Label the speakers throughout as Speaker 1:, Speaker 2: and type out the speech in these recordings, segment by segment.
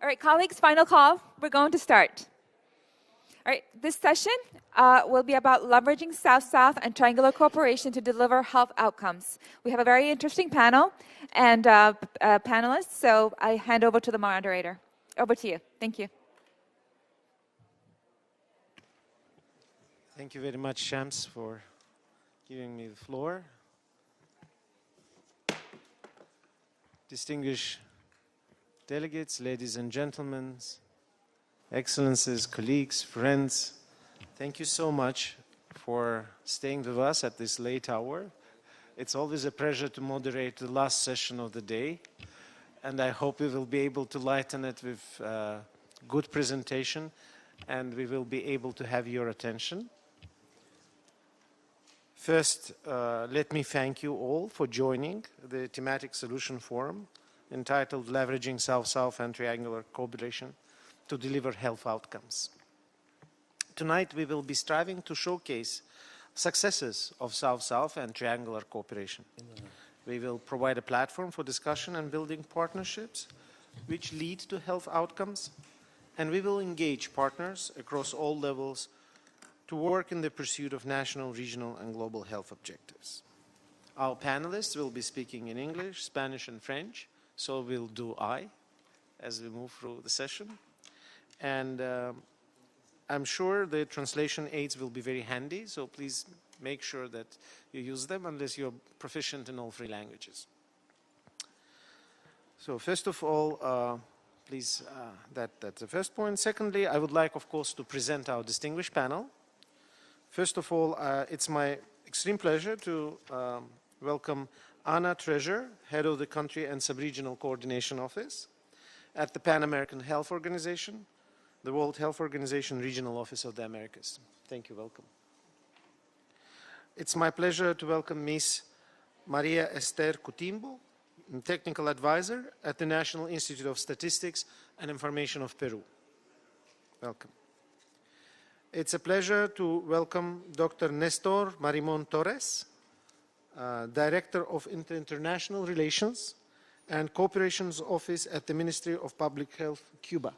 Speaker 1: All right, colleagues, final call. We're going to start. All right, this session will be about leveraging South-South and triangular cooperation to deliver health outcomes. We have a very interesting panel and panelists, so I hand over to the moderator. Over to you. Thank you.
Speaker 2: Thank you very much, Shams, for giving me the floor. Distinguished delegates, ladies and gentlemen, excellencies, colleagues, friends, thank you so much for staying with us at this late hour. It's always a pleasure to moderate the last session of the day, and I hope we will be able to lighten it with good presentation, and we will be able to have your attention. First, let me thank you all for joining the Thematic Solution Forum entitled Leveraging South-South and Triangular Cooperation to Deliver Health Outcomes. Tonight, we will be striving to showcase successes of South-South and triangular cooperation. We will provide a platform for discussion and building partnerships which lead to health outcomes, and we will engage partners across all levels to work in the pursuit of national, regional, and global health objectives. Our panelists will be speaking in English, Spanish, and French, so we'll do I as we move through the session. And I'm sure the translation aids will be very handy, so please make sure that you use them unless you're proficient in all three languages. So first of all, please, that's the first point. Secondly, I would like, of course, to present our distinguished panel. First of all, it's my extreme pleasure to welcome Anna Treasure, Head of the Country and Sub-Regional Coordination Office at the Pan American Health Organization, the World Health Organization Regional Office of the Americas. Thank you, welcome. It's my pleasure to welcome Ms. Maria Esther Coutimbo, Technical Advisor at the National Institute of Statistics and Information of Peru. Welcome. It's a pleasure to welcome Dr. Nestor Marimon Torres, Director of International Relations and Cooperations Office at the Ministry of Public Health, Cuba.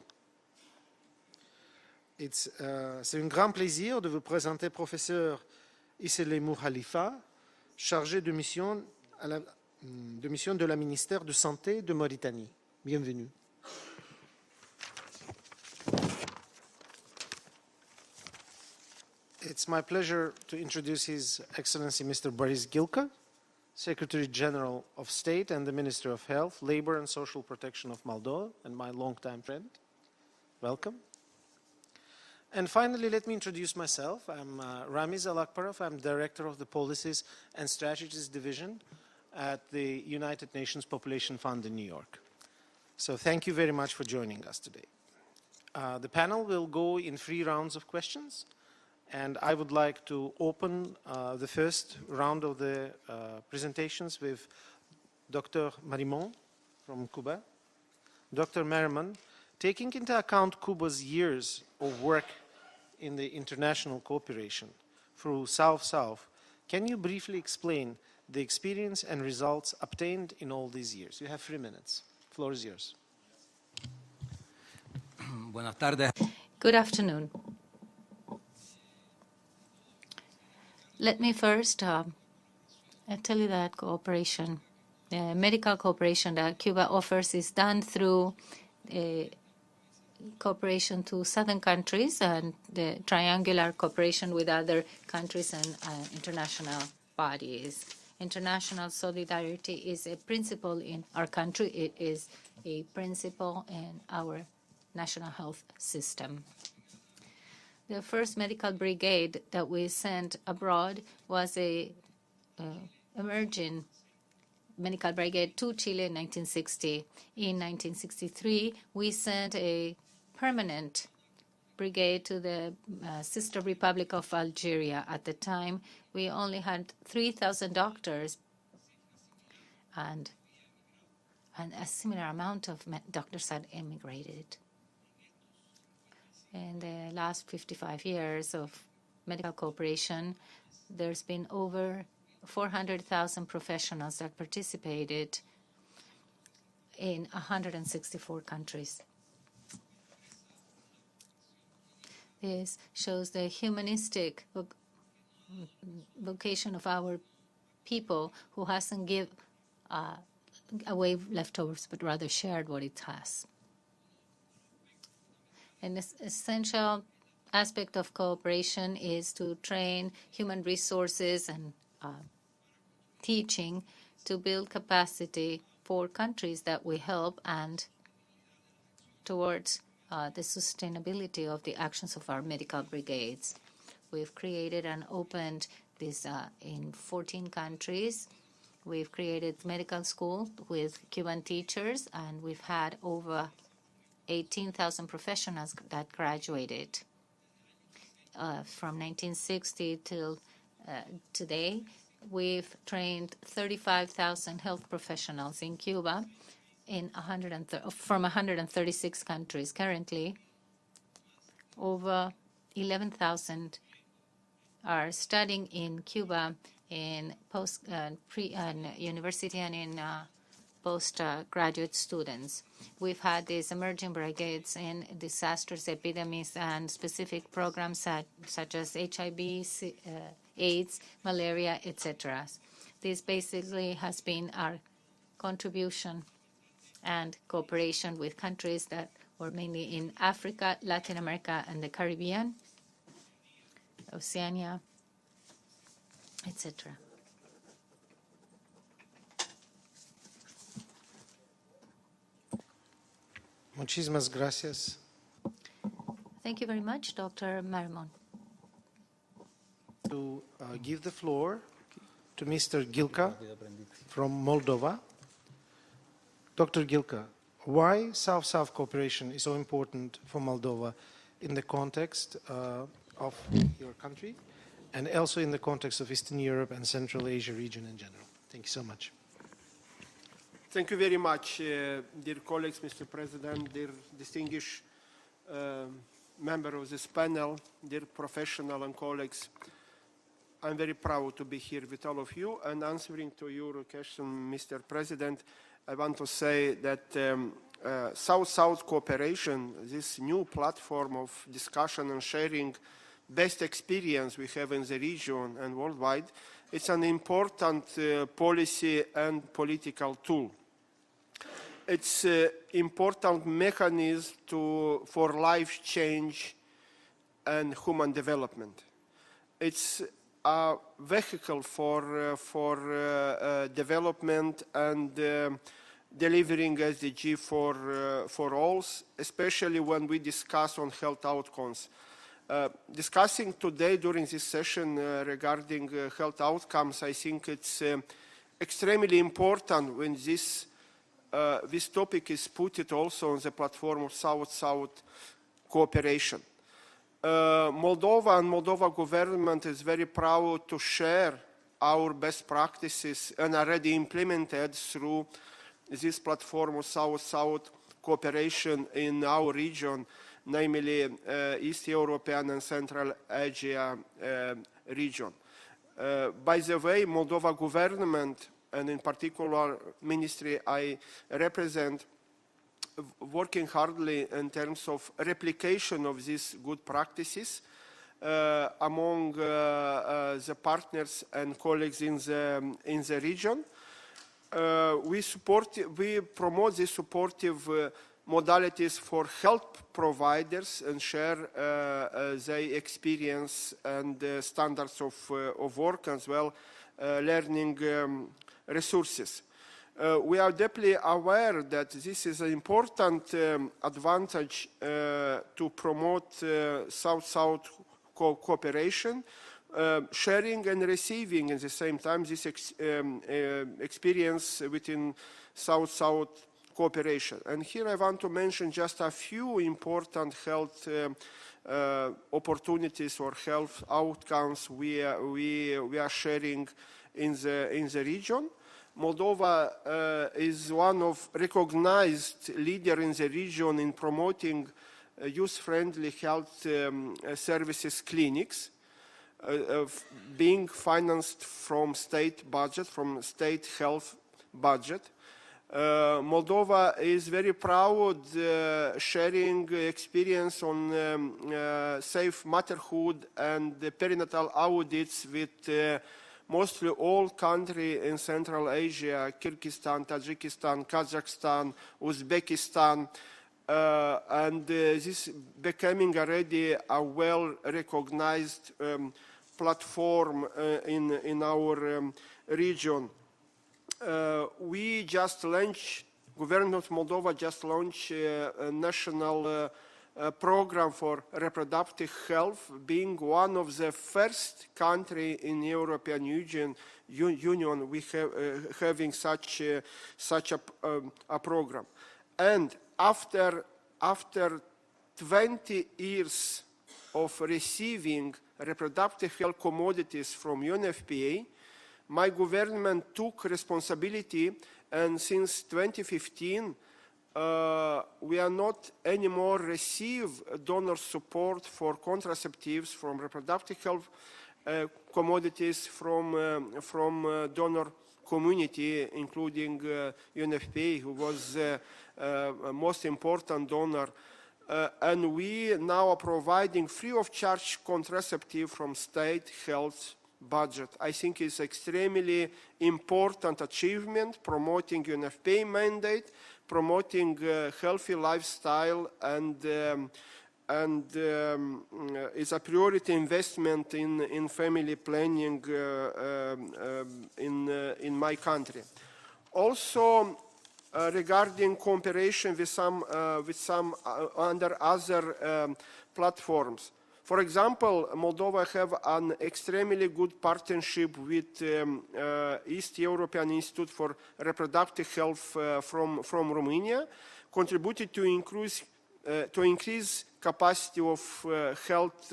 Speaker 2: C'est un grand plaisir de vous présenter professeur Isselemou Khalifa, chargé de mission de la ministère de Santé de Mauritanie. Bienvenue. It's my pleasure to introduce His Excellency Mr. Boris Gilka, Secretary General of State and the Minister of Health, Labor and Social Protection of Moldova, and my longtime friend. Welcome. And finally, let me introduce myself. I'm Ramiz Alakparov. I'm Director of the Policies and Strategies Division at the United Nations Population Fund in New York. So thank you very much for joining us today. The panel will go in 3 rounds of questions. And I would like to open the first round of the presentations with Dr. Marimon from Cuba. Dr. Marimon, taking into account Cuba's years of work in the international cooperation through South-South, can you briefly explain the experience and results obtained in all these years? You have 3 minutes. The floor is yours.
Speaker 3: Buenas tardes.
Speaker 4: Good afternoon. Let me first tell you that cooperation, the medical cooperation that Cuba offers is done through cooperation to southern countries and the triangular cooperation with other countries and international bodies. International solidarity is a principle in our country. It is a principle in our national health system. The first medical brigade that we sent abroad was a emerging medical brigade to Chile in 1960. In 1963, we sent a permanent brigade to the sister republic of Algeria. At the time, we only had 3,000 doctors, and a similar amount of doctors had emigrated. In the last 55 years of medical cooperation, there's been over 400,000 professionals that participated in 164 countries. shows the humanistic vocation of our people, who hasn't give away leftovers, but rather shared what it has. An essential aspect of cooperation is to train human resources and teaching to build capacity for countries that we help and towards the sustainability of the actions of our medical brigades. We've created and opened this in 14 countries. We've created medical school with Cuban teachers, and we've had over 18,000 professionals that graduated. From 1960 till today, we've trained 35,000 health professionals in Cuba from 136 countries. Currently, over 11,000 are studying in Cuba in university and in postgraduate students. We've had these emerging brigades in disasters, epidemics, and specific programs such as HIV, AIDS, malaria, etc. This basically has been our contribution and cooperation with countries that were mainly in Africa, Latin America, and the Caribbean, Oceania, etc.
Speaker 2: Muchísimas gracias.
Speaker 4: Thank you very much, Dr. Marimon.
Speaker 2: To give the floor to Mr. Gilka from Moldova. Dr. Gilka, why South-South cooperation is so important for Moldova in the context of your country and also in the context of Eastern Europe and Central Asia region in general? Thank you so much.
Speaker 3: Thank you very much, dear colleagues, Mr. President, dear distinguished member of this panel, dear professional and colleagues. I'm very proud to be here with all of you, and answering to your question, Mr. President, I want to say that South-South cooperation, this new platform of discussion and sharing best experience we have in the region and worldwide, it's an important policy and political tool. It's an important mechanism for life change and human development. It's a vehicle for development and delivering SDG for all, especially when we discuss on health outcomes. Discussing today during this session regarding health outcomes, I think it's extremely important when this topic is put also on the platform of South-South cooperation. Moldova and Moldova government is very proud to share our best practices and already implemented through this platform of South-South cooperation in our region, namely East European and Central Asia region. By the way, Moldova government, and in particular ministry I represent, working hardly in terms of replication of these good practices among the partners and colleagues in the region. We promote these supportive modalities for health providers and share their experience and standards of work as well, learning resources. We are deeply aware that this is an important advantage to promote South-South cooperation, sharing and receiving at the same time this experience within South-South cooperation. And here I want to mention just a few important health opportunities or health outcomes we are sharing in the region. Moldova is one of recognized leader in the region in promoting youth-friendly health services clinics, being financed from state budget, from state health budget. Moldova is very proud sharing experience on safe motherhood and the perinatal audits with mostly all countries in Central Asia, Kyrgyzstan, Tajikistan, Kazakhstan, Uzbekistan, and this is becoming already a well-recognized platform in our region. We just launched, Government of Moldova just launched a national program for reproductive health, being one of the first country in European Union we having such a program. And after 20 years of receiving reproductive health commodities from UNFPA, my government took responsibility, and since 2015, we are not anymore receive donor support for contraceptives from reproductive health commodities from donor community, including UNFPA, who was most important donor. And we now are providing free of charge contraceptive from state health budget. I think it's extremely important achievement, promoting UNFPA mandate, promoting healthy lifestyle, and is a priority investment in family planning in my country. Also, regarding cooperation with some under other platforms. For example, Moldova have an extremely good partnership with East European Institute for Reproductive Health from Romania, contributed to increase capacity of health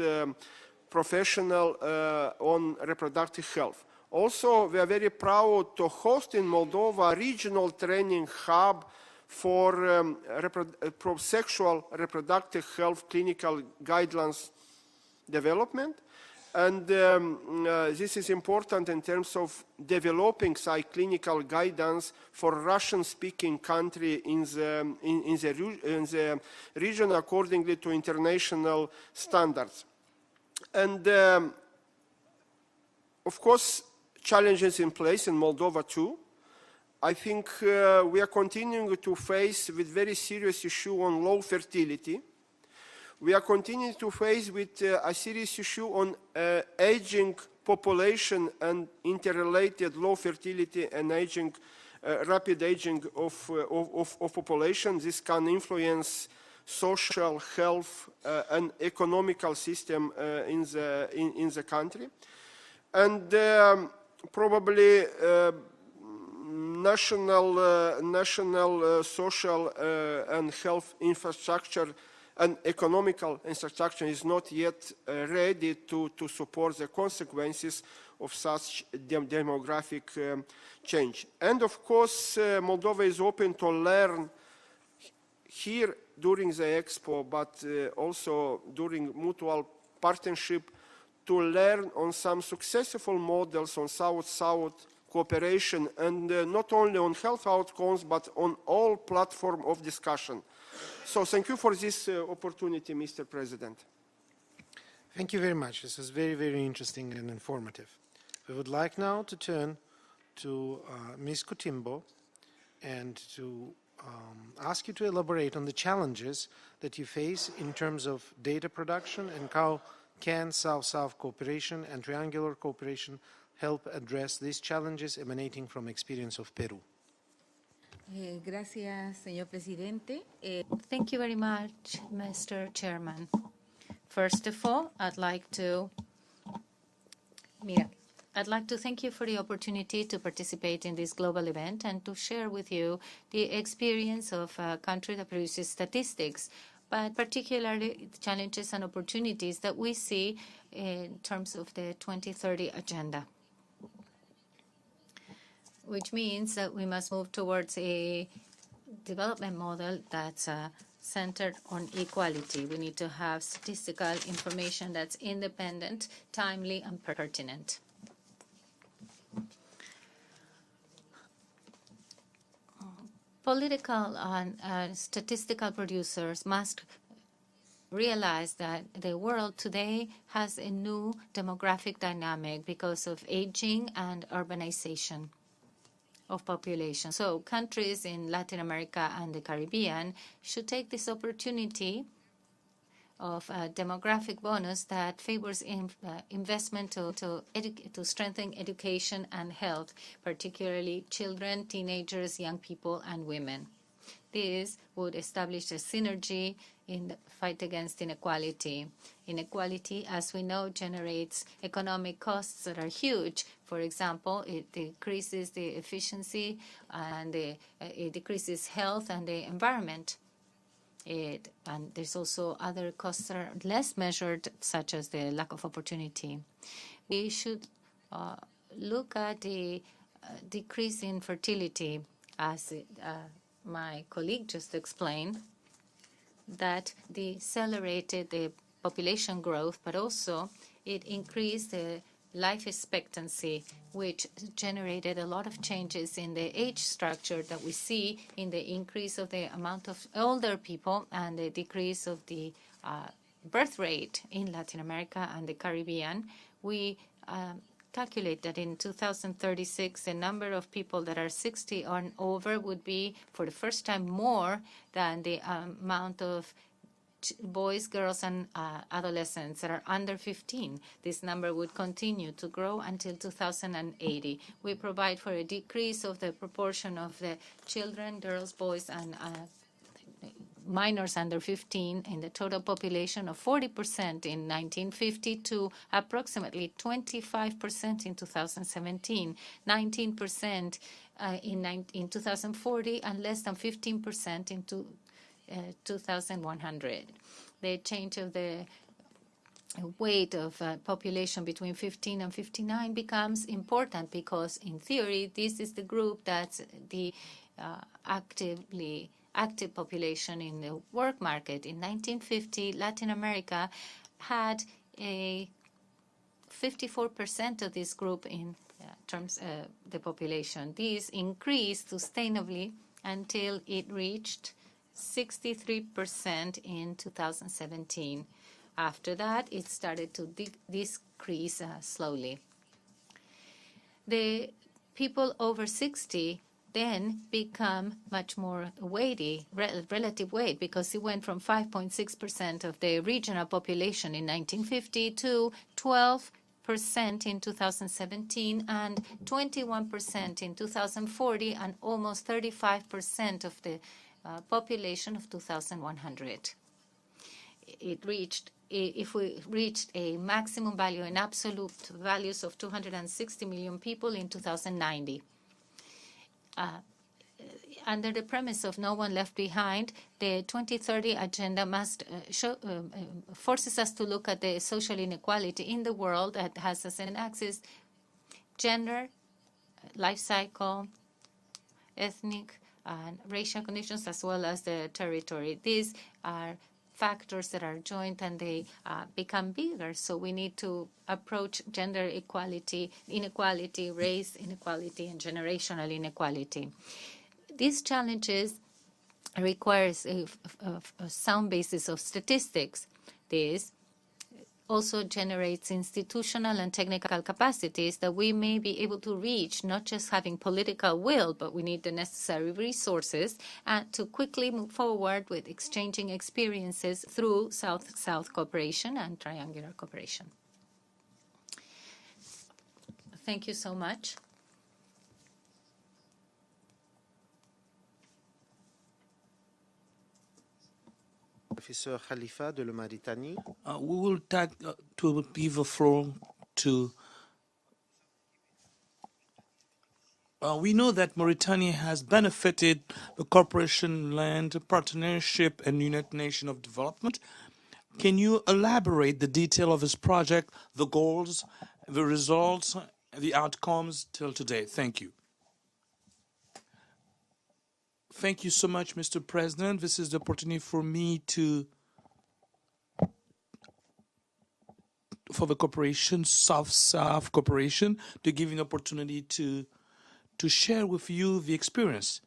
Speaker 3: professional on reproductive health. Also, we are very proud to host in Moldova a regional training hub for sexual reproductive health clinical guidelines development, and this is important in terms of developing clinical guidance for Russian-speaking country in the region accordingly to international standards. And of course, challenges in place in Moldova too. I think we are continuing to face with very serious issue on low fertility. We are continuing to face with a serious issue on aging population and interrelated low fertility and aging, rapid aging of population. This can influence social, health, and economical system in the country. And probably national social and health infrastructure and economical infrastructure is not yet ready to support the consequences of such demographic change. And of course, Moldova is open to learn here during the Expo, but also during mutual partnership, to learn on some successful models on South-South cooperation, and not only on health outcomes, but on all platform of discussion. So thank you for this opportunity, Mr. President.
Speaker 2: Thank you very much. This was very, very interesting and informative. We would like now to turn to Ms. Kutimbo and to ask you to elaborate on the challenges that you face in terms of data production, and how can South-South cooperation and triangular cooperation help address these challenges emanating from experience of Peru.
Speaker 5: Gracias, señor presidente.
Speaker 4: Thank you very much, Mr. Chairman. First of all, I'd like to thank you for the opportunity to participate in this global event and to share with you the experience of a country that produces statistics, but particularly the challenges and opportunities that we see in terms of the 2030 agenda, which means that we must move towards a development model that's centered on equality. We need to have statistical information that's independent, timely, and pertinent. Political and statistical producers must realize that the world today has a new demographic dynamic because of aging and urbanization of population. So countries in Latin America and the Caribbean should take this opportunity of a demographic bonus that favors investment to strengthen education and health, particularly children, teenagers, young people, and women. This would establish a synergy in the fight against inequality. Inequality, as we know, generates economic costs that are huge. For example, it decreases the efficiency and it decreases health and the environment. And there's also other costs that are less measured, such as the lack of opportunity. We should look at the decrease in fertility, as my colleague just explained, that decelerated the population growth, but also it increased the life expectancy, which generated a lot of changes in the age structure that we see in the increase of the amount of older people and the decrease of the birth rate in Latin America and the Caribbean. We calculate that in 2036, the number of people that are 60 or over would be, for the first time, more than the amount of boys, girls, and adolescents that are under 15. This number would continue to grow until 2080. We provide for a decrease of the proportion of the children, girls, boys, and minors under 15 in the total population of 40% in 1950 to approximately 25% in 2017, 19% in 2040, and less than 15% in 2100. The change of the weight of population between 15 and 59 becomes important because, in theory, this is the group that's the active population in the work market. In 1950, Latin America had a 54% of this group in terms of the population. This increased sustainably until it reached 63% in 2017. After that, it started to decrease slowly. The people over 60 then become much more weighty, relative weight, because it went from 5.6% of the regional population in 1950 to 12% in 2017 and 21% in 2040 and almost 35% of the population of 2100. If we reached a maximum value in absolute values of 260 million people in 2090. Under the premise of no one left behind, the 2030 agenda must forces us to look at the social inequality in the world that has as an axis gender, life cycle, ethnic and racial conditions, as well as the territory. These are factors that are joint and they become bigger. So we need to approach gender equality, inequality, race inequality, and generational inequality. These challenges requires a sound basis of statistics. This also generates institutional and technical capacities that we may be able to reach, not just having political will, but we need the necessary resources and to quickly move forward with exchanging experiences through South-South cooperation and triangular cooperation. Thank you so much.
Speaker 2: Professor Khalifa de la Mauritanie.
Speaker 5: We will to give a floor to. We know that Mauritania has benefited the cooperation, land partnership, and United Nations of Development. Can you elaborate the detail of this project, the goals, the results, the outcomes till today? Thank you. Thank you so much, Mr. President. This is the opportunity for me for the cooperation, South-South cooperation, to give you an opportunity to share with you the experience.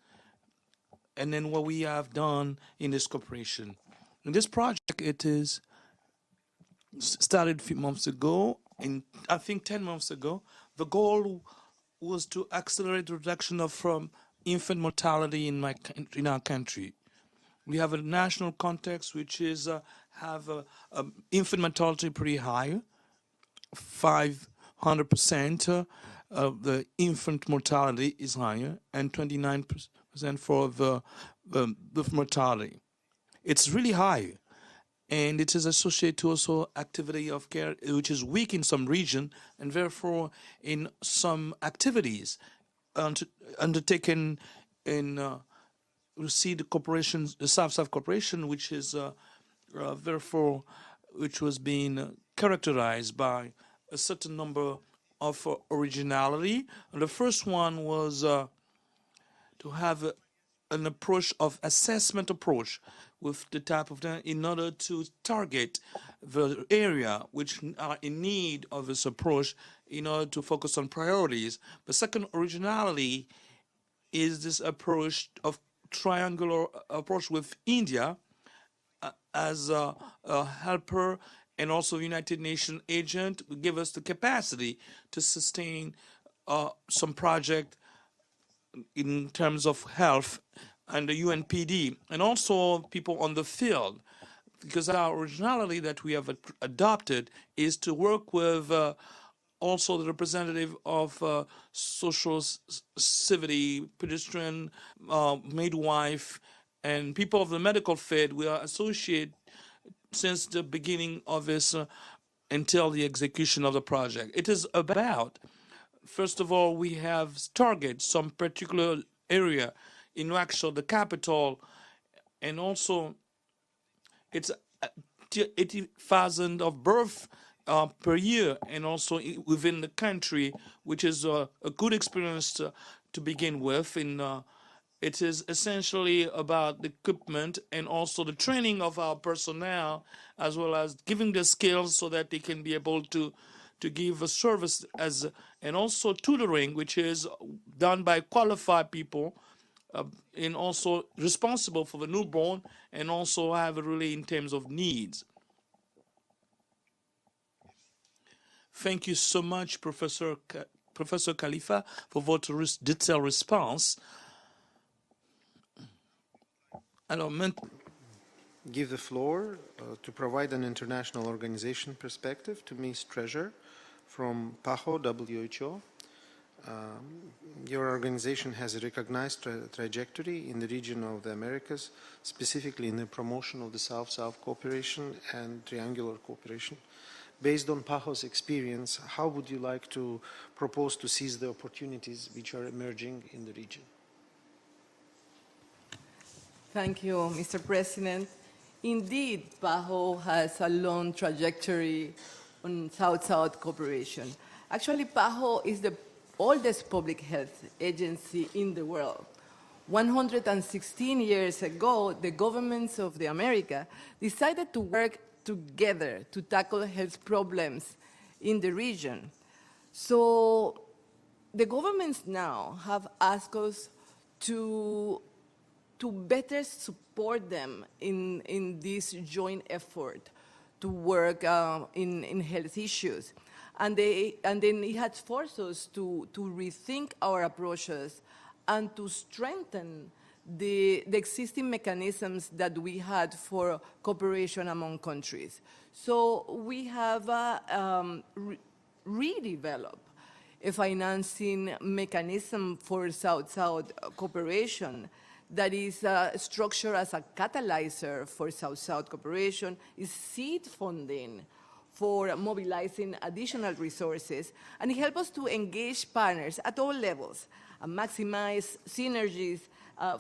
Speaker 5: and then what we have done in this cooperation. In this project, it is started a few months ago, in I think 10 months ago. The goal was to accelerate the reduction of infant mortality in our country. We have a national context which is have infant mortality pretty high, 500% of the infant mortality is higher, and 29% for the mortality. It's really high, and it is associated to also activity of care which is weak in some region, and therefore in some activities undertaken in we see the corporation, the South-South Corporation, which is therefore which was being characterized by a certain number of originality. And the first one was to have an approach of assessment approach with the type of in order to target the area which are in need of this approach in order to focus on priorities. The second originality is this approach of triangular approach with India as a helper and also United Nations agent will give us the capacity to sustain some project in terms of health and the UNPD and also people on the field, because our originality that we have adopted is to work with also the representative of social civility, pedestrian, midwife, and people of the medical field. We are associated since the beginning of this until the execution of the project. It is about, first of all, we have targeted some particular area in Nouakchott, the capital, and also it's 80,000 of birth per year, and also within the country, which is a good experience to begin with. It is essentially about the equipment and also the training of our personnel, as well as giving the skills so that they can be able to give a service and also tutoring, which is done by qualified people, and also responsible for the newborn, and also have a really in terms of needs. Thank you so much, Professor Khalifa, for votre detailed response.
Speaker 2: Give the floor to provide an international organization perspective to Ms. Treasure from PAHO, WHO. Your organization has a recognized trajectory in the region of the Americas, specifically in the promotion of the South-South cooperation and triangular cooperation. Based on PAHO's experience, how would you like to propose to seize the opportunities which are emerging in the region?
Speaker 6: Thank you, Mr. President. Indeed, PAHO has a long trajectory on South-South cooperation. Actually, PAHO is the oldest public health agency in the world. 116 years ago, the governments of the America decided to work together to tackle health problems in the region. So the governments now have asked us to better support them in this joint effort to work in health issues. And then it has forced us to rethink our approaches and to strengthen the existing mechanisms that we had for cooperation among countries. So we have redeveloped a financing mechanism for South-South cooperation that is structured as a catalyzer for South-South cooperation, is seed funding for mobilizing additional resources, and it helps us to engage partners at all levels and maximize synergies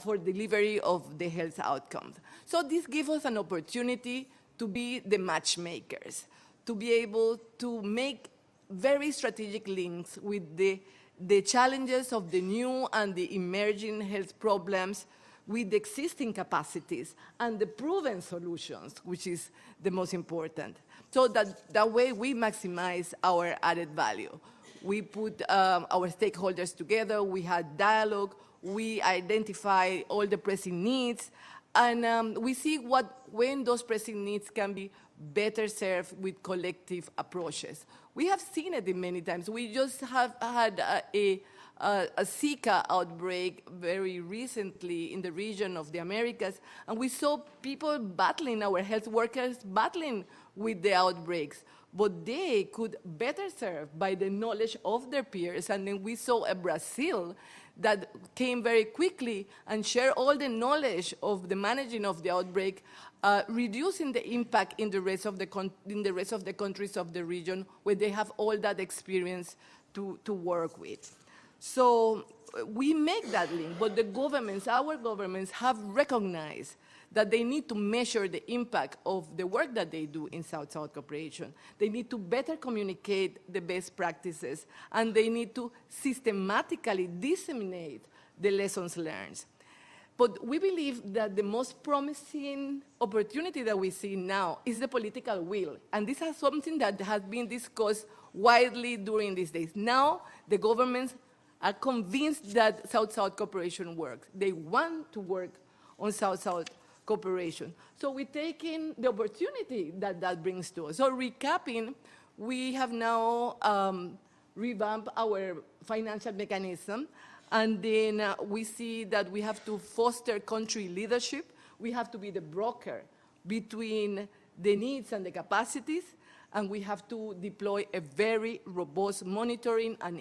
Speaker 6: for delivery of the health outcomes. So this gives us an opportunity to be the matchmakers, to be able to make very strategic links with the challenges of the new and the emerging health problems with the existing capacities and the proven solutions, which is the most important. So that way we maximize our added value. We put our stakeholders together, we had dialogue, We identify all the pressing needs, and we see when those pressing needs can be better served with collective approaches. We have seen it many times. We just have had a Zika outbreak very recently in the region of the Americas, and we saw people battling, our health workers battling with the outbreaks, but they could better serve by the knowledge of their peers. And then we saw a Brazil that came very quickly and shared all the knowledge of the managing of the outbreak, reducing the impact in the rest of the countries of the region where they have all that experience to work with. So we make that link, but the governments, our governments, have recognized that they need to measure the impact of the work that they do in South-South cooperation. They need to better communicate the best practices, and they need to systematically disseminate the lessons learned. But we believe that the most promising opportunity that we see now is the political will, and this is something that has been discussed widely during these days. Now, the governments are convinced that South-South cooperation works. They want to work on South-South cooperation. So we're taking the opportunity that that brings to us. So recapping, we have now revamped our financial mechanism, and then we see that we have to foster country leadership. We have to be the broker between the needs and the capacities, and we have to deploy a very robust monitoring and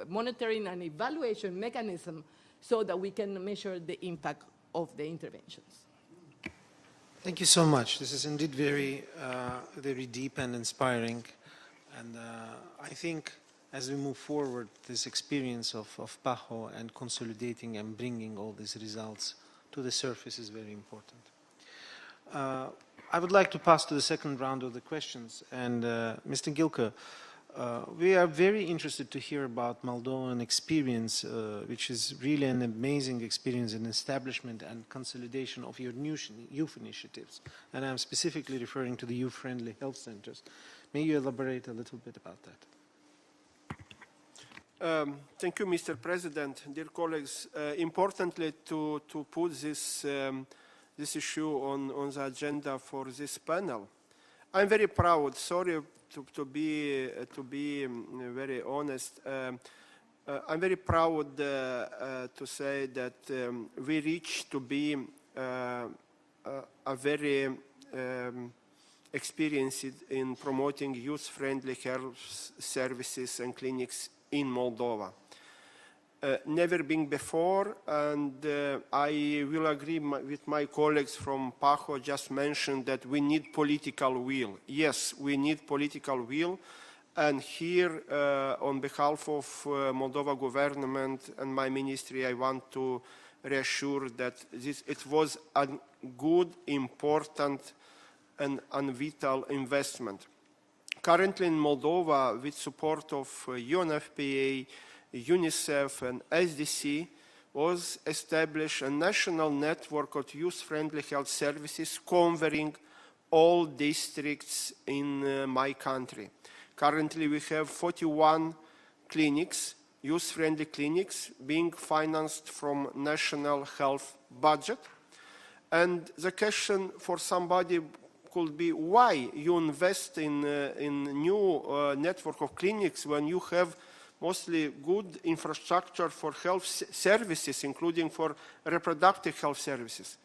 Speaker 6: monitoring and evaluation mechanism so that we can measure the impact of the interventions.
Speaker 2: Thank you so much. This is indeed very, very deep and inspiring. And I think as we move forward, this experience of PAHO and consolidating and bringing all these results to the surface is very important. I would like to pass to the second round of the questions. And Mr. Gilka, we are very interested to hear about Moldovan experience, which is really an amazing experience in establishment and consolidation of your new youth initiatives. And I'm specifically referring to the youth-friendly health centers. May you elaborate a little bit about that?
Speaker 3: Thank you, Mr. President. Dear colleagues, importantly to put this issue on the agenda for this panel. I'm very proud, sorry to be very honest, I'm very proud to say that we reached to be a very experienced in promoting youth-friendly health services and clinics in Moldova. Never been before, and I will agree with my colleagues from PAHO just mentioned that we need political will. Yes, we need political will, and here on behalf of Moldova government and my ministry, I want to reassure that it was a good, important, and vital investment. Currently in Moldova, with support of UNFPA, UNICEF and SDC, was established a national network of youth-friendly health services covering all districts in my country. Currently we have 41 clinics, youth-friendly clinics, being financed from national health budget. And the question for somebody could be, why you invest in new network of clinics when you have mostly good infrastructure for health services, including for reproductive health services?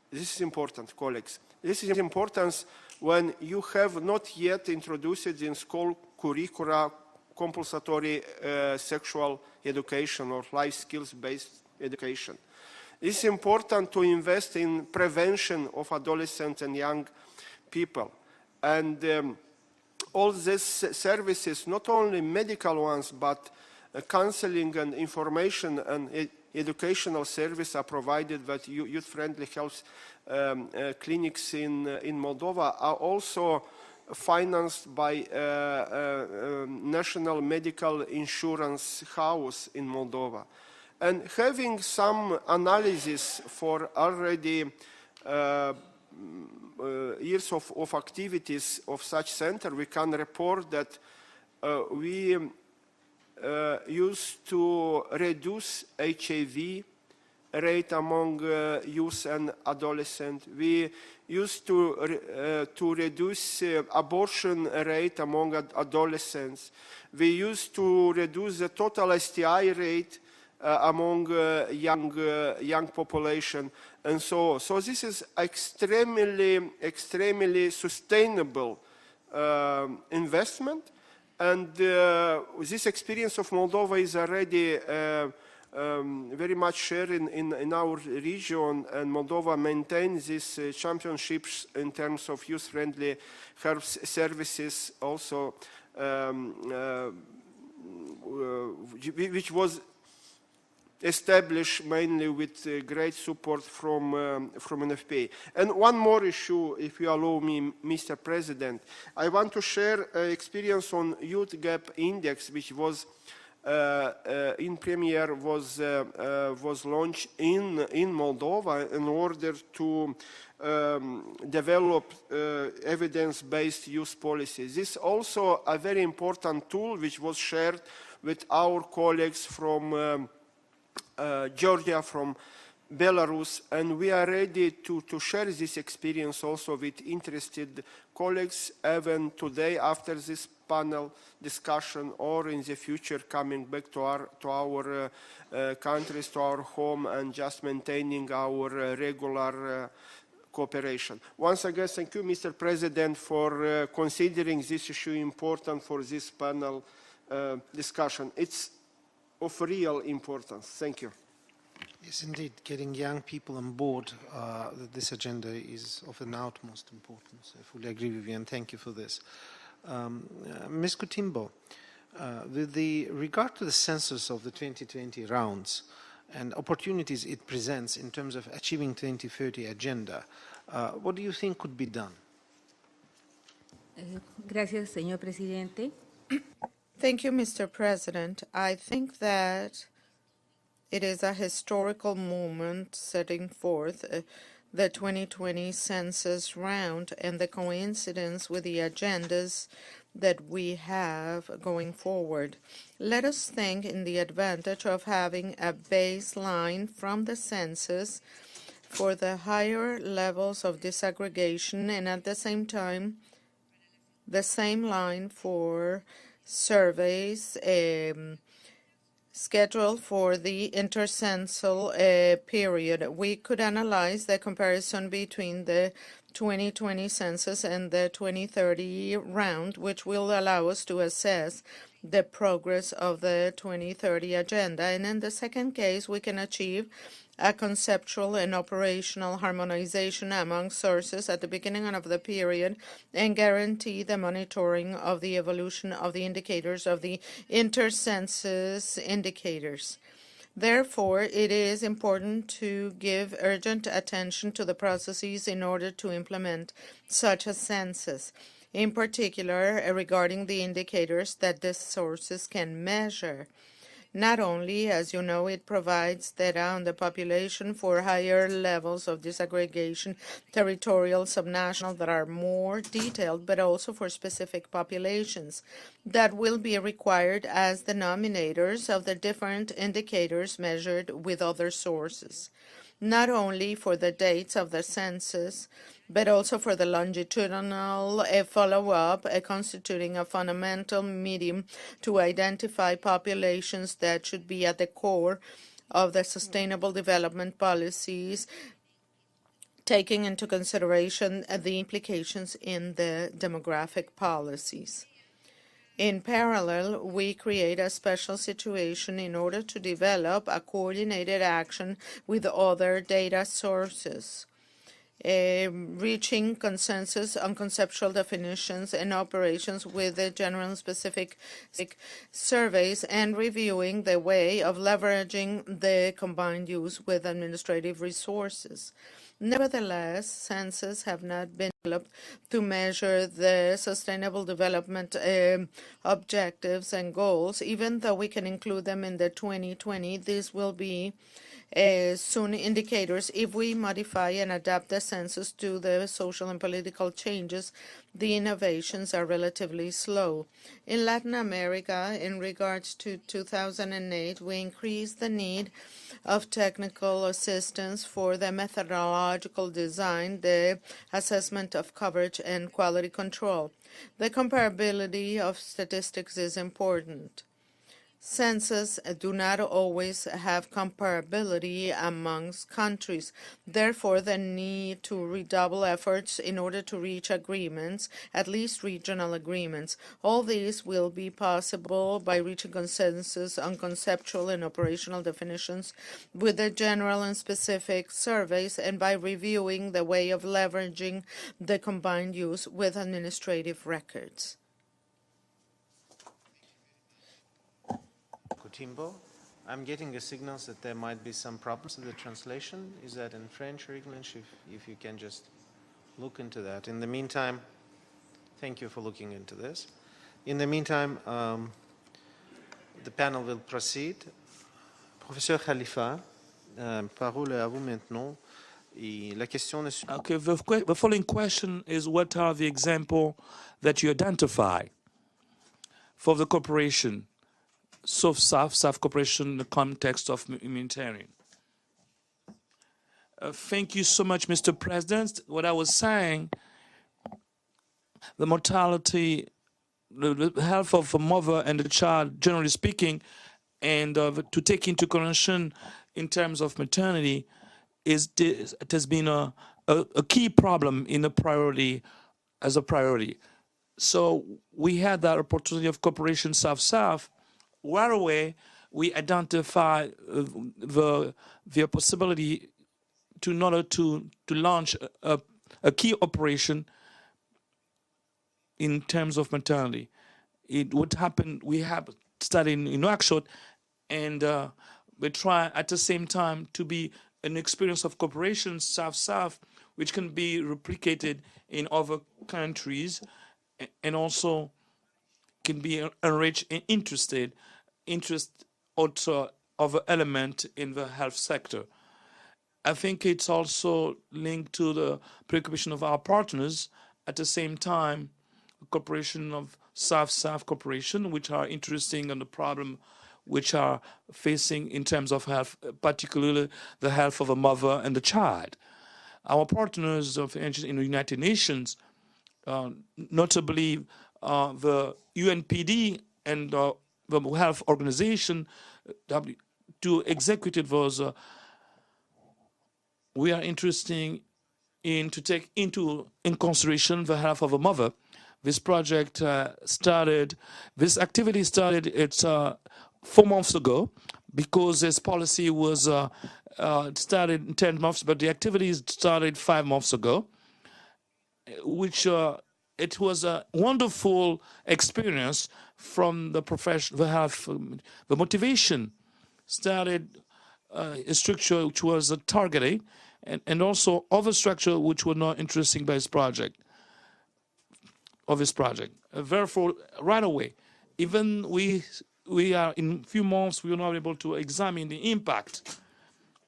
Speaker 3: This is important, colleagues. This is important when you have not yet introduced in school curricula compulsory sexual education or life skills-based education. It's important to invest in prevention of adolescents and young people. And all these services, not only medical ones, but counseling and information and educational service are provided by youth-friendly health clinics in Moldova, are also financed by National Medical Insurance House in Moldova. And having some analysis for already years of activities of such center, we can report that we used to reduce HIV rate among youth and adolescents. We used to reduce abortion rate among adolescents. We used to reduce the total STI rate among young population, and so on. So this is extremely sustainable investment, and this experience of Moldova is already very much shared in our region, and Moldova maintains these championships in terms of youth-friendly health services also, which was established mainly with great support from NFPA. And one more issue, if you allow me, Mr. President. I want to share experience on Youth Gap Index, which was in premiere was launched in Moldova in order to develop evidence-based youth policies. This is also a very important tool which was shared with our colleagues from Georgia, from Belarus, and we are ready to share this experience also with interested colleagues, even today after this panel discussion, or in the future coming back to our countries, to our home, and just maintaining our regular cooperation. Once again, thank you, Mr. President, for considering this issue important for this panel discussion. It's of real importance. Thank you.
Speaker 2: Yes, indeed. Getting young people on board this agenda is of an utmost importance. I fully agree with you, and thank you for this. Ms. Kutimbo, with regard to the census of the 2020 rounds and opportunities it presents in terms of achieving 2030 agenda, what do you think could be done?
Speaker 7: Gracias, señor presidente.
Speaker 8: Thank you, Mr. President. I think that it is a historical moment setting forth the 2020 census round and the coincidence with the agendas that we have going forward. Let us think in the advantage of having a baseline from the census for the higher levels of disaggregation, and at the same time, the same line for surveys scheduled for the intercensal period. We could analyze the comparison between the 2020 census and the 2030 round, which will allow us to assess the progress of the 2030 agenda. And in the second case, we can achieve a conceptual and operational harmonization among sources at the beginning of the period and guarantee the monitoring of the evolution of the indicators of the intercensus indicators. Therefore, it is important to give urgent attention to the processes in order to implement such a census, in particular regarding the indicators that the sources can measure. Not only, as you know, it provides data on the population for higher levels of disaggregation, territorial, subnational, that are more detailed, but also for specific populations that will be required as denominators of the different indicators measured with other sources. Not only for the dates of the census, but also for the longitudinal follow-up, constituting a fundamental medium to identify populations that should be at the core of the sustainable development policies, taking into consideration the implications in the demographic policies. In parallel, we create a special situation in order to develop a coordinated action with other data sources, reaching consensus on conceptual definitions and operations with the general and specific surveys, and reviewing the way of leveraging the combined use with administrative resources. Nevertheless, census have not been developed to measure the sustainable development objectives and goals. Even though we can include them in the 2020, this will be soon indicators. If we modify and adapt the census to the social and political changes, the innovations are relatively slow. In Latin America, in regards to 2008, we increased the need of technical assistance for the methodological design, the assessment of coverage, and quality control. The comparability of statistics is important. Census do not always have comparability amongst countries. Therefore, the need to redouble efforts in order to reach agreements, at least regional agreements. All these will be possible by reaching consensus on conceptual and operational definitions with the general and specific surveys, and by reviewing the way of leveraging the combined use with administrative records.
Speaker 2: Timbo, I'm getting a signals that there might be some problems with the translation. Is that in French or English? If you can just look into that. In the meantime, thank you for looking into this. In the meantime, the panel will proceed. Professeur Khalifa, parole est à vous maintenant. Et la question est...
Speaker 5: Okay, the following question is, what are the examples that you identify for the cooperation? South cooperation in the context of humanitarian. Thank you so much, Mr. President. What I was saying, the mortality, the health of the mother and the child, generally speaking, and to take into consideration in terms of maternity, it has been a key problem in a priority, as a priority. So we had that opportunity of cooperation South-South. Right away, we identify the possibility in order to launch a key operation in terms of maternity. It would happen, we have studied in Nouakchott, and we try at the same time to be an experience of cooperation South-South, which can be replicated in other countries, and also can be enriched and interest also of an element in the health sector. I think it's also linked to the preoccupation of our partners. At the same time, cooperation of South-South cooperation, which are interesting on the problem which are facing in terms of health, particularly the health of a mother and the child. Our partners in the United Nations, notably the UNPD and the Health Organization, to execute those, we are interested in to take in consideration the health of a mother. This project this activity started 4 months ago, because this policy was started in 10 months, but the activities started 5 months ago, which it was a wonderful experience from the profession, the motivation started a structure which was targeted, and also other structure which were not interesting by this project. Therefore, right away, even we are in few months, we are not able to examine the impact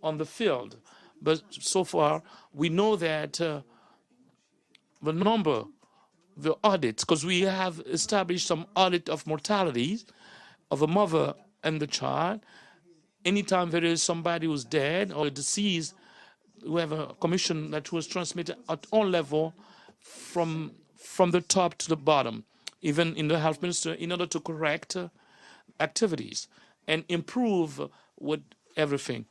Speaker 5: on the field. But so far, we know that the number, the audits, because we have established some audit of mortalities of a mother and the child. Anytime there is somebody who's dead or deceased, we have a commission that was transmitted at all level from the top to the bottom, even in the health minister, in order to correct activities and improve with everything.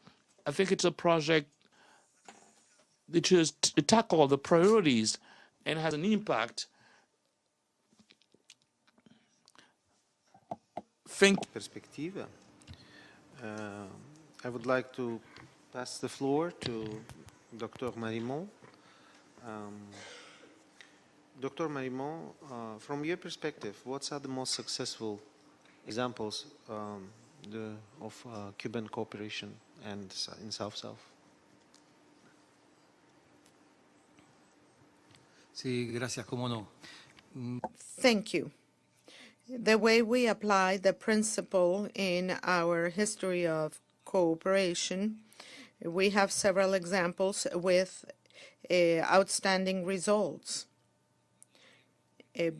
Speaker 5: I think it's a project which is to tackle the priorities and has an impact.
Speaker 2: Perspective. I would like to pass the floor to Dr. Marimon. Dr. Marimon, from your perspective, what are the most successful examples of Cuban cooperation and in South-South?
Speaker 9: Sí, gracias, cómo no.
Speaker 8: Thank you. The way we apply the principle in our history of cooperation We have several examples with outstanding results.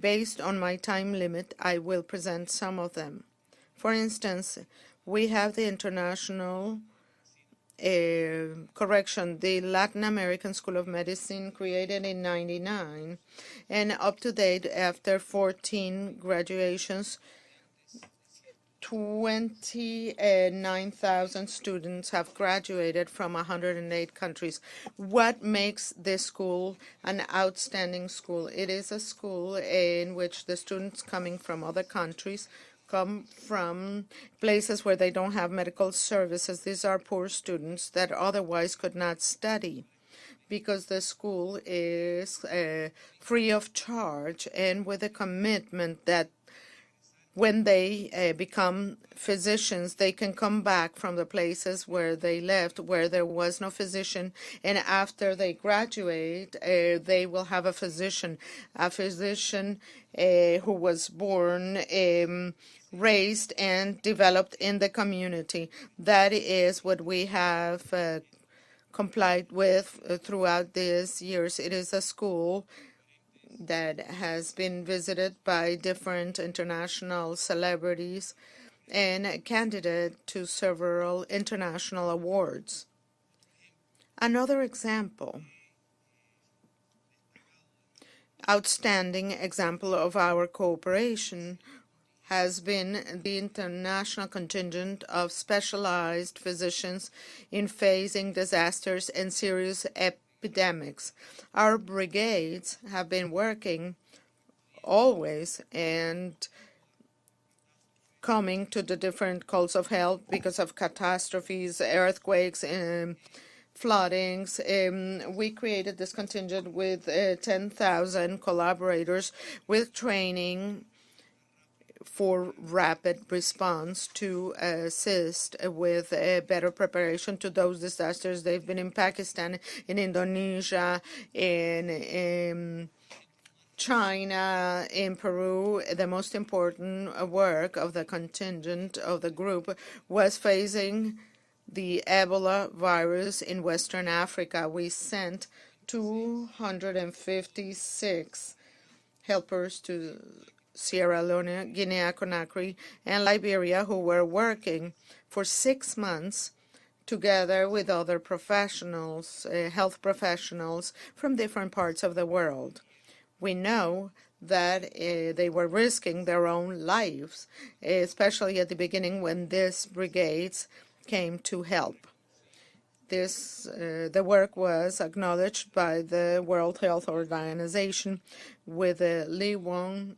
Speaker 8: Based on my time limit, I will present some of them. For instance, we have the international the Latin American School of Medicine, created in '99, and up to date, after 14 graduations, 29,000 students have graduated from 108 countries. What makes this school an outstanding school? It is a school in which the students coming from other countries come from places where they don't have medical services. These are poor students that otherwise could not study, because the school is free of charge and with a commitment that when they become physicians, they can come back from the places where they left, where there was no physician, and after they graduate, they will have a physician who was born, raised, and developed in the community. That is what we have complied with throughout these years. It is a school that has been visited by different international celebrities and a candidate to several international awards. Another example, outstanding example of our cooperation, has been the international contingent of specialized physicians in facing disasters and serious epidemics. Our brigades have been working always and coming to the different calls of help because of catastrophes, earthquakes, and floodings. We created this contingent with 10,000 collaborators with training for rapid response to assist with better preparation to those disasters. They've been in Pakistan, in Indonesia, in China, in Peru. The most important work of the contingent of the group was facing the Ebola virus in Western Africa. We sent 256 helpers to Sierra Leone, Guinea-Conakry, and Liberia, who were working for 6 months together with other professionals, health professionals from different parts of the world. We know that they were risking their own lives, especially at the beginning when these brigades came to help. The work was acknowledged by the World Health Organization with the Lee Wong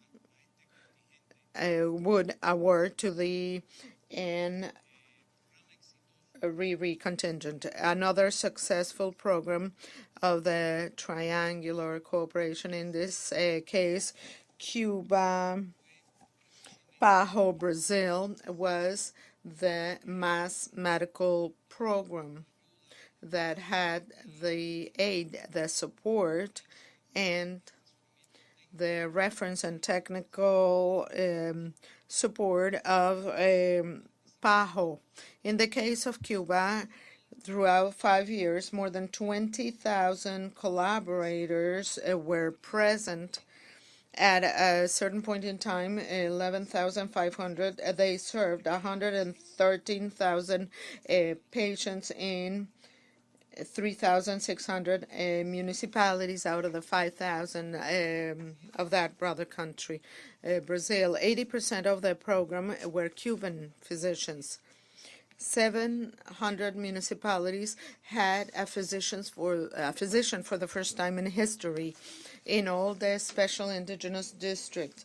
Speaker 8: Wood Award to the Riri contingent. Another successful program of the triangular cooperation, in this case, Cuba, PAHO, Brazil, was the mass medical program that had the aid, the support, and the reference and technical support of PAHO. In the case of Cuba, throughout 5 years, more than 20,000 collaborators were present. At a certain point in time, 11,500, they served 113,000 patients in 3,600 municipalities out of the 5,000 of that brother country, Brazil. 80% of the program were Cuban physicians. 700 municipalities had a physician for the first time in history in all the special indigenous districts.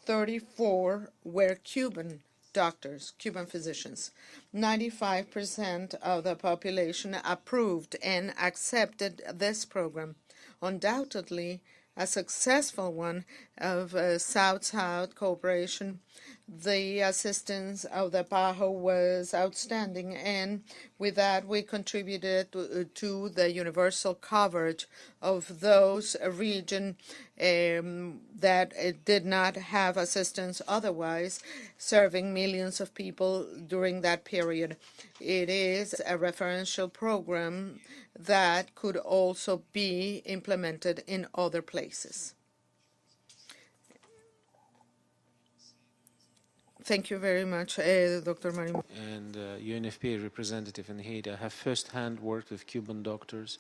Speaker 8: 34 were Cuban doctors, Cuban physicians. 95% of the population approved and accepted this program. Undoubtedly, a successful one of South-South cooperation The assistance of the PAHO was outstanding, and with that we contributed to the universal coverage of those regions that did not have assistance otherwise, serving millions of people during that period. It is a referential program that could also be implemented in other places. Thank you very much, Dr. Marimo.
Speaker 2: And UNFPA representative in Haiti. I have firsthand worked with Cuban doctors,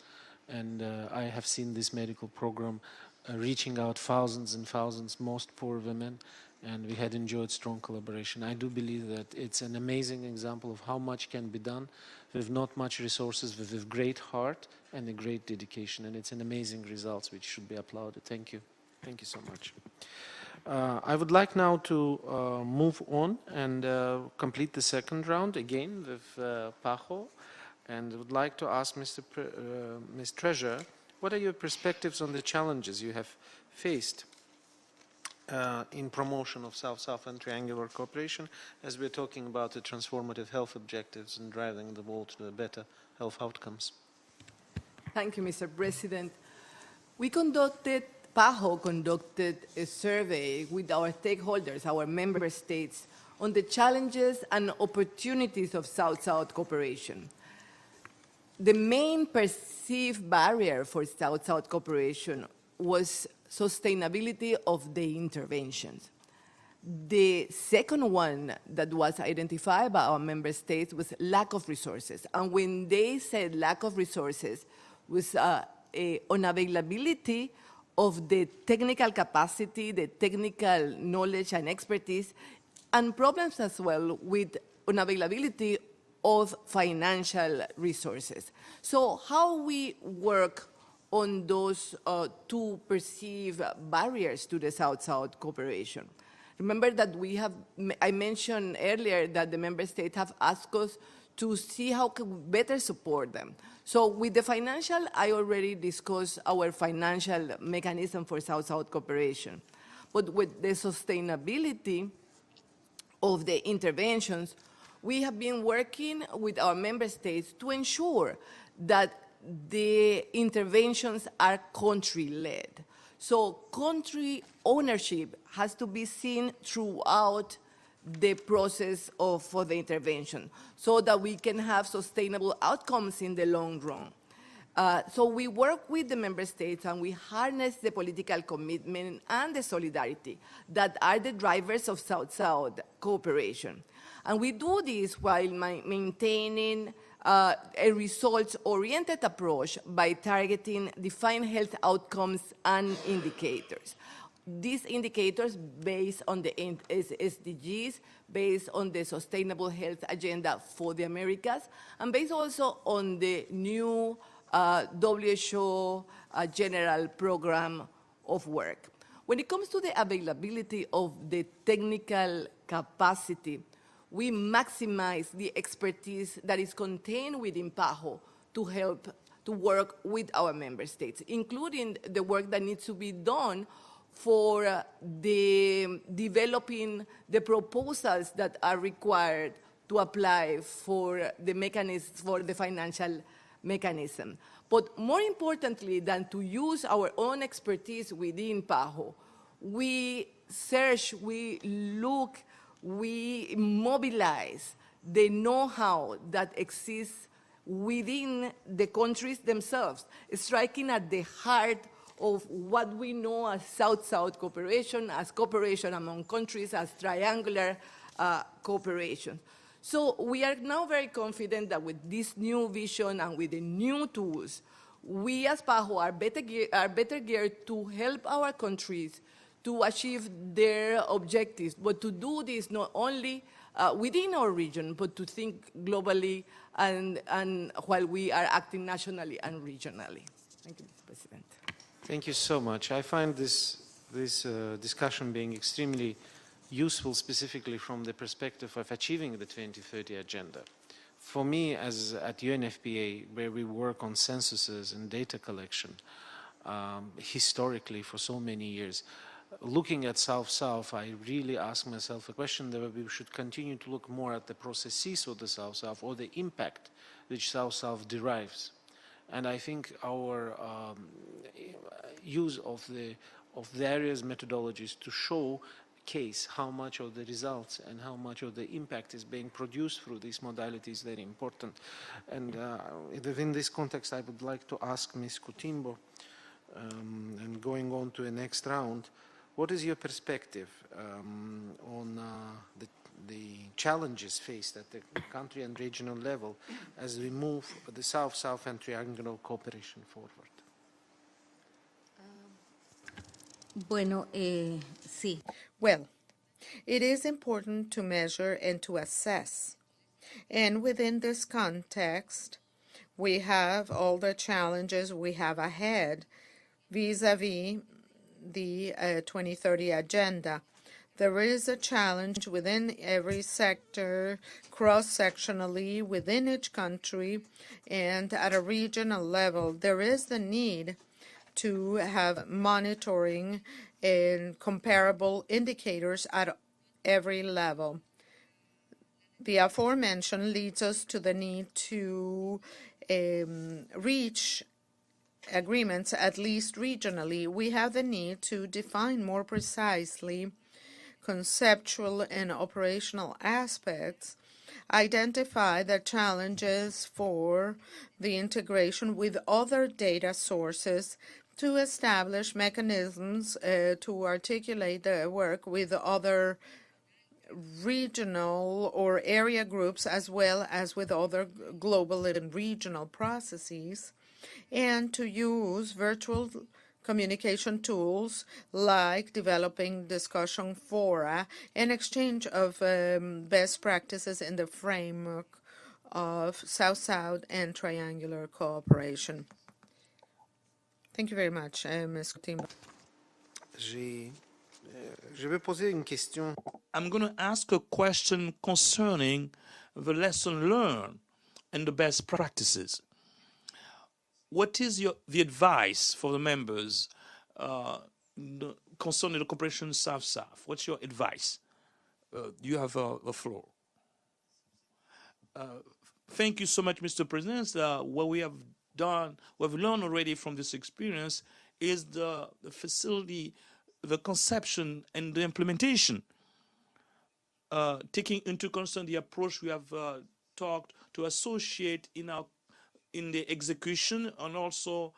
Speaker 2: and I have seen this medical program reaching out thousands and thousands, most poor women, and we had enjoyed strong collaboration. I do believe that it's an amazing example of how much can be done with not much resources, with a great heart and a great dedication, and it's an amazing results which should be applauded. Thank you. Thank you so much. I would like now to move on and complete the second round again with PAHO, and would like to ask Ms. Treasurer, what are your perspectives on the challenges you have faced in promotion of South-South and triangular cooperation, as we're talking about the transformative health objectives and driving the world to better health outcomes?
Speaker 6: Thank you, Mr. President. PAHO conducted a survey with our stakeholders, our member states, on the challenges and opportunities of South-South cooperation. The main perceived barrier for South-South cooperation was sustainability of the interventions. The second one that was identified by our member states was lack of resources. And when they said lack of resources, was unavailability of the technical capacity, the technical knowledge and expertise, and problems as well with unavailability of financial resources. So how we work on those two perceived barriers to the South-South cooperation? Remember that I mentioned earlier that the member states have asked us to see how can we better support them. So with the financial, I already discussed our financial mechanism for South-South cooperation. But with the sustainability of the interventions, we have been working with our member states to ensure that the interventions are country-led. So country ownership has to be seen throughout the process for the intervention so that we can have sustainable outcomes in the long run. So we work with the member states and we harness the political commitment and the solidarity that are the drivers of South-South cooperation. And we do this while maintaining a results-oriented approach by targeting defined health outcomes and indicators. These indicators based on the SDGs, based on the Sustainable Health Agenda for the Americas, and based also on the new WHO General Program of Work. When it comes to the availability of the technical capacity, we maximize the expertise that is contained within PAHO to help to work with our member states, including the work that needs to be done for the developing the proposals that are required to apply for the mechanism, for the financial mechanism. But more importantly than to use our own expertise within PAHO, we search, we look, we mobilize the know-how that exists within the countries themselves, striking at the heart of what we know as South-South cooperation, as cooperation among countries, as triangular cooperation. So we are now very confident that with this new vision and with the new tools, we as PAHO are better geared to help our countries to achieve their objectives, but to do this not only within our region, but to think globally and while we are acting nationally and regionally. Thank you, Mr. President.
Speaker 2: Thank you so much. I find this discussion being extremely useful, specifically from the perspective of achieving the 2030 agenda. For me, as at UNFPA, where we work on censuses and data collection, historically for so many years, looking at South-South, I really ask myself a question that we should continue to look more at the processes of the South-South or the impact which South-South derives. And I think our use of the various methodologies to show case how much of the results and how much of the impact is being produced through these modalities is very important. And within this context, I would like to ask Ms. Coutimbo, and going on to the next round, what is your perspective on the challenges faced at the country and regional level as we move the South-South and triangular cooperation forward?
Speaker 7: Bueno, sí.
Speaker 8: Well, it is important to measure and to assess. And within this context, we have all the challenges we have ahead vis-a-vis the 2030 agenda. There is a challenge within every sector, cross-sectionally, within each country, and at a regional level. There is the need to have monitoring and comparable indicators at every level. The aforementioned leads us to the need to reach agreements, at least regionally. We have the need to define more precisely conceptual and operational aspects, identify the challenges for the integration with other data sources, to establish mechanisms to articulate the work with other regional or area groups as well as with other global and regional processes, and to use virtual communication tools like developing discussion fora and exchange of best practices in the framework of South-South and triangular cooperation. Thank you very much, Ms. Coutimbo.
Speaker 2: Je vais poser une question.
Speaker 5: I'm going to ask a question concerning the lesson learned and the best practices. What is the advice for the members concerning the cooperation South-South? What's your advice? You have the floor. Thank you so much, Mr. President. What we have done, what we've learned already from this experience is the facility, the conception and the implementation, taking into concern the approach we have talked to associate in the execution and also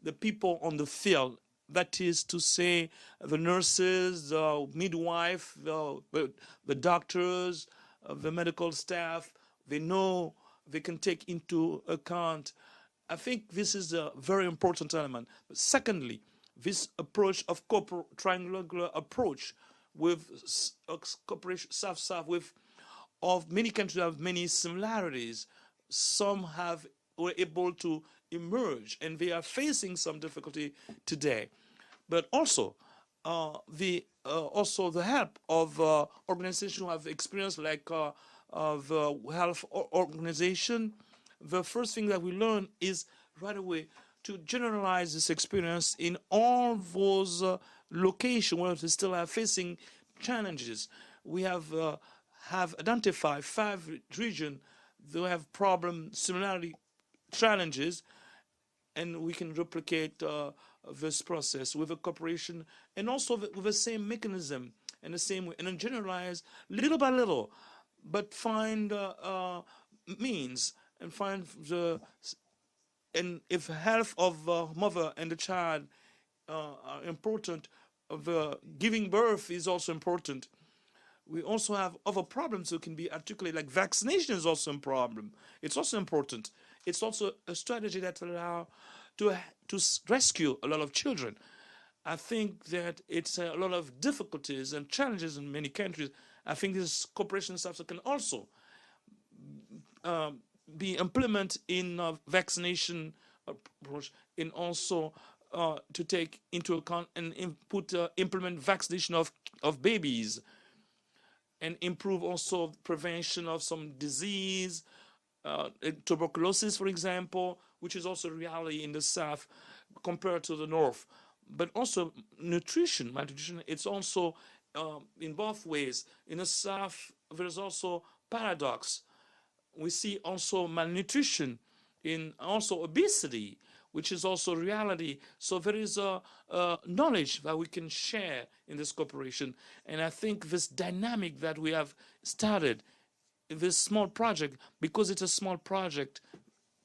Speaker 5: the people on the field. That is to say, the nurses, the midwife, the doctors, the medical staff. They know they can take into account. I think this is a very important element. But secondly, this approach of triangular approach with cooperation South-South of many countries have many similarities. Some were able to emerge and they are facing some difficulty today. But also the help of organizations who have experience like of health organization. The first thing that we learn is right away to generalize this experience in all those locations where we still are facing challenges. We have identified 5 regions that have similarity challenges, and we can replicate this process with a cooperation and also with the same mechanism and the same way, and then generalize little by little, but find means and find and if health of mother and the child are important, the giving birth is also important. We also have other problems that can be articulated, like vaccination is also a problem. It's also important. It's also a strategy that allows to rescue a lot of children. I think that it's a lot of difficulties and challenges in many countries. I think this cooperation stuff can also be implemented in vaccination approach, and also to take into account and implement vaccination of babies, and improve also prevention of some disease, tuberculosis, for example, which is also a reality in the South compared to the North. but also nutrition, malnutrition, it's also in both ways. In the South, there's also paradox. We see also malnutrition, in also obesity, which is also reality. So there is a knowledge that we can share in this cooperation. And I think this dynamic that we have started, this small project, because it's a small project,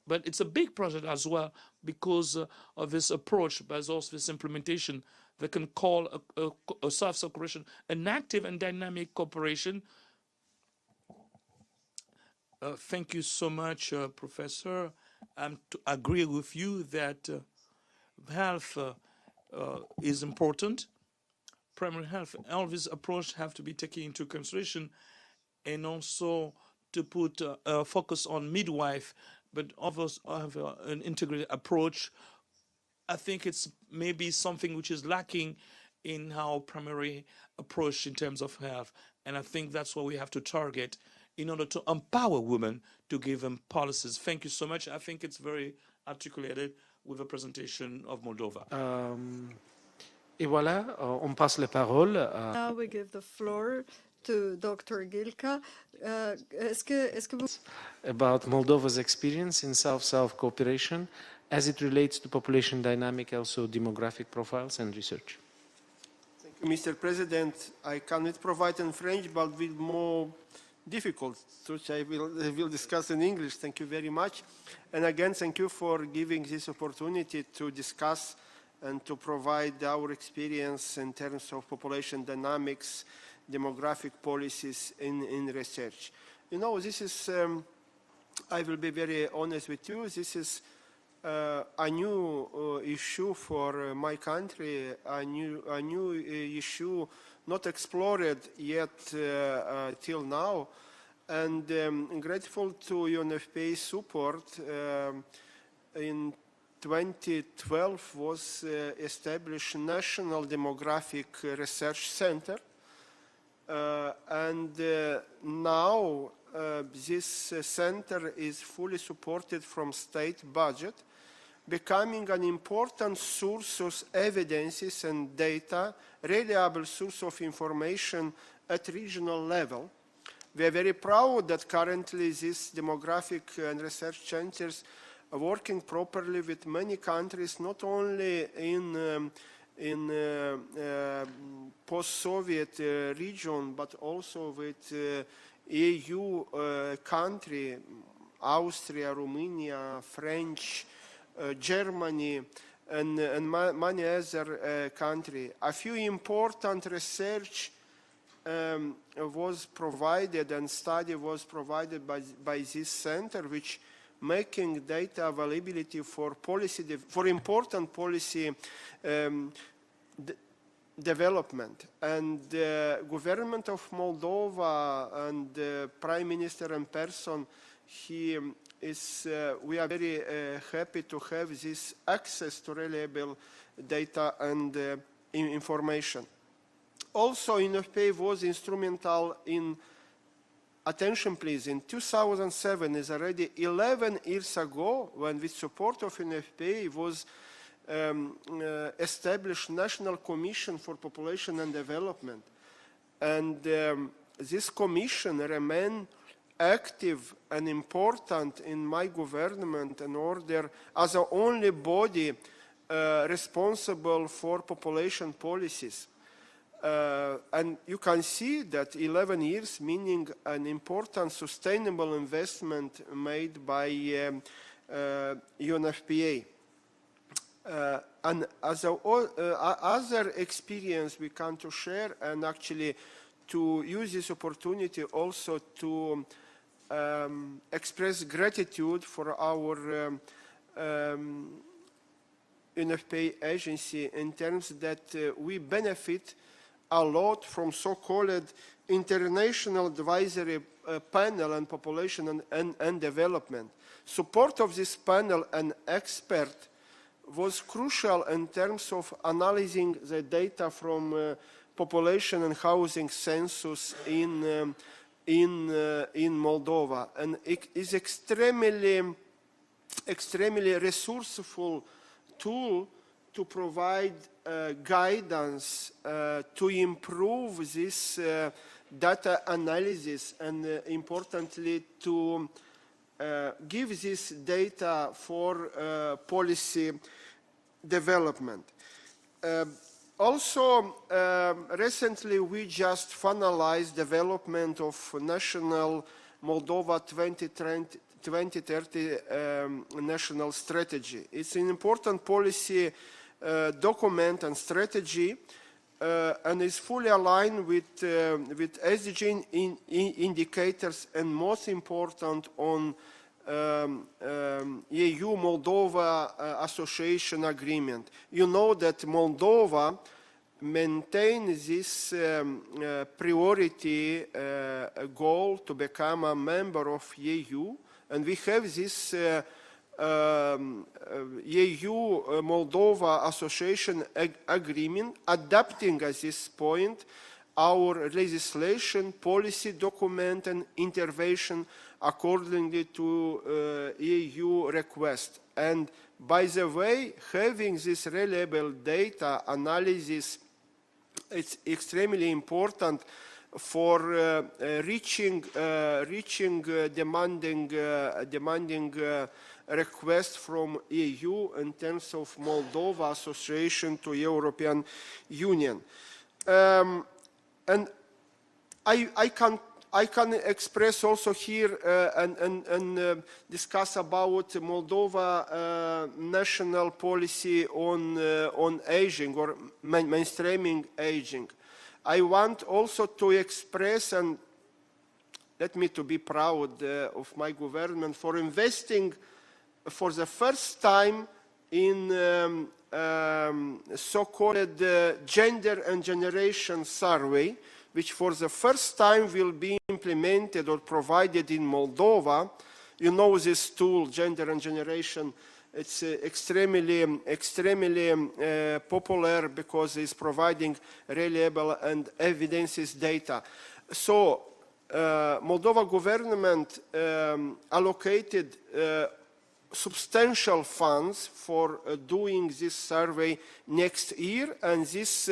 Speaker 5: but it's a big project as well because of this approach, but also this implementation that can call a South-South cooperation an active and dynamic cooperation. Thank you so much, Professor. I agree with you that health is important. Primary health, all these approaches have to be taken into consideration, and also to put a focus on midwife, but others have an integrated approach. I think it's maybe something which is lacking in our primary approach in terms of health. And I think that's what we have to target in order to empower women, to give them policies. Thank you so much. I think it's very articulated with the presentation of Moldova.
Speaker 2: Et voilà, on passe la parole à...
Speaker 10: Now we give the floor to Dr. Gilka.
Speaker 2: About Moldova's experience in South-South cooperation as it relates to population dynamic, also demographic profiles and research.
Speaker 3: Thank you, Mr. President. I cannot provide in French, but with more difficult, which I will discuss in English. Thank you very much. And again, thank you for giving this opportunity to discuss and to provide our experience in terms of population dynamics, demographic policies in research. You know, this is, I will be very honest with you, this is a new issue for my country, a new issue not explored yet till now. And grateful to UNFPA support, in 2012 was established National Demographic Research Center. And now this center is fully supported from state budget, becoming an important source of evidences and data, reliable source of information at regional level. We are very proud that currently these demographic and research centers are working properly with many countries, not only in post-Soviet region, but also with EU country, Austria, Romania, French, Germany, and many other countries. A few important research was provided and study was provided by this center, which making data availability for policy for important policy development. And the government of Moldova and the Prime Minister in person, he is, we are very happy to have this access to reliable data and information. Also, UNFPA was instrumental in, attention please, in 2007, is already 11 years ago, when with support of UNFPA was established National Commission for Population and Development. And this commission remained active and important in my government in order, as the only body responsible for population policies. And you can see that 11 years, meaning an important sustainable investment made by UNFPA. And as other experience we can to share, and actually to use this opportunity also to express gratitude for our UNFPA agency, in terms that we benefit a lot from so-called international advisory panel on population and development. Support of this panel and expert was crucial in terms of analyzing the data from population and housing census in Moldova, and it is extremely resourceful tool to provide guidance to improve this data analysis and importantly to give this data for policy development. Also, recently we just finalized development of National Moldova 2030 national strategy. It's an important policy document and strategy and is fully aligned with SDG indicators and most important on EU-Moldova Association Agreement. You know that Moldova maintains this priority goal to become a member of EU, and we have this EU-Moldova Association Agreement adapting at this point our legislation, policy document and intervention accordingly to EU request. And by the way, having this reliable data analysis, it's extremely important for reaching demanding requests from EU in terms of Moldova association to European Union. And I can express also here and discuss about Moldova national policy on aging or mainstreaming aging. I want also to express and let me to be proud of my government for investing for the first time in so-called gender and generation survey, which for the first time will be implemented or provided in Moldova. You know this tool, gender and generation, it's extremely popular because it's providing reliable and evidences data. So Moldova government allocated substantial funds for doing this survey next year, and this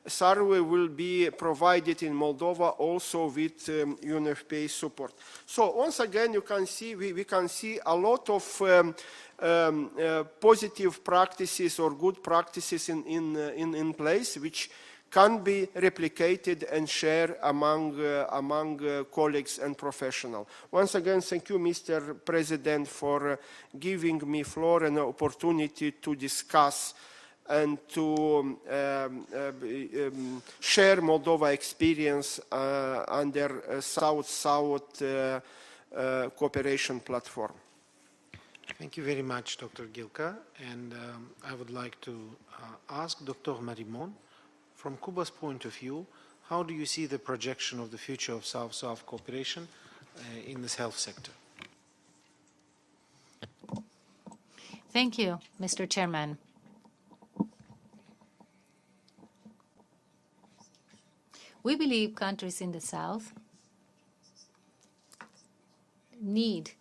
Speaker 3: survey will be provided in Moldova also with UNFPA support. So once again, you can see we can see a lot of positive practices or good practices in place, which can be replicated and shared among colleagues and professionals. Once again, thank you, Mr. President, for giving me floor and opportunity to discuss and to share Moldova experience under South-South cooperation platform.
Speaker 2: Thank you very much, Dr. Gilka. And I would like to ask Dr. Marimon, from Cuba's point of view, how do you see the projection of the future of South-South cooperation in this health sector?
Speaker 4: Thank you, Mr. Chairman. We believe countries in the South need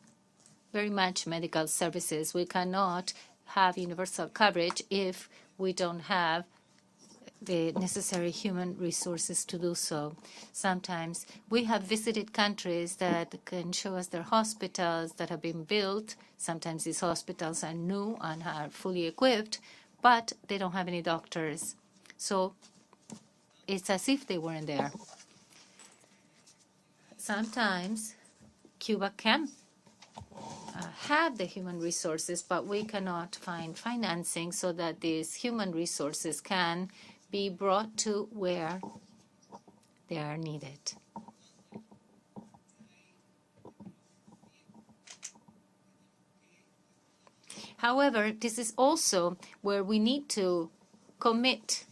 Speaker 4: very much medical services. We cannot have universal coverage if we don't have the necessary human resources to do so. Sometimes we have visited countries that can show us their hospitals that have been built. Sometimes these hospitals are new and are fully equipped, but they don't have any doctors. So it's as if they weren't there. Sometimes Cuba can have the human resources, but we cannot find financing so that these human resources can be brought to where they are needed. However, this is also where we need to commit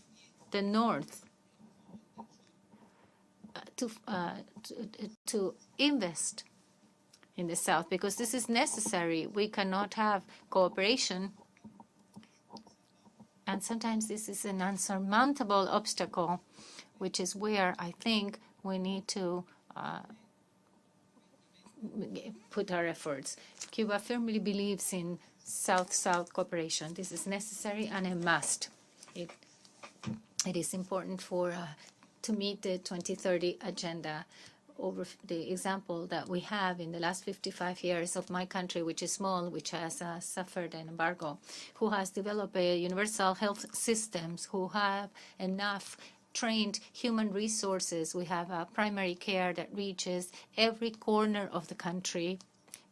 Speaker 4: the North to invest in the South, because this is necessary. We cannot have cooperation, and sometimes this is an unsurmountable obstacle, which is where I think we need to put our efforts. Cuba firmly believes in South-South cooperation. This is necessary and a must. It is important to meet the 2030 agenda. Over the example that we have in the last 55 years of my country, which is small, which has suffered an embargo, who has developed a universal health systems, who have enough trained human resources. We have primary care that reaches every corner of the country.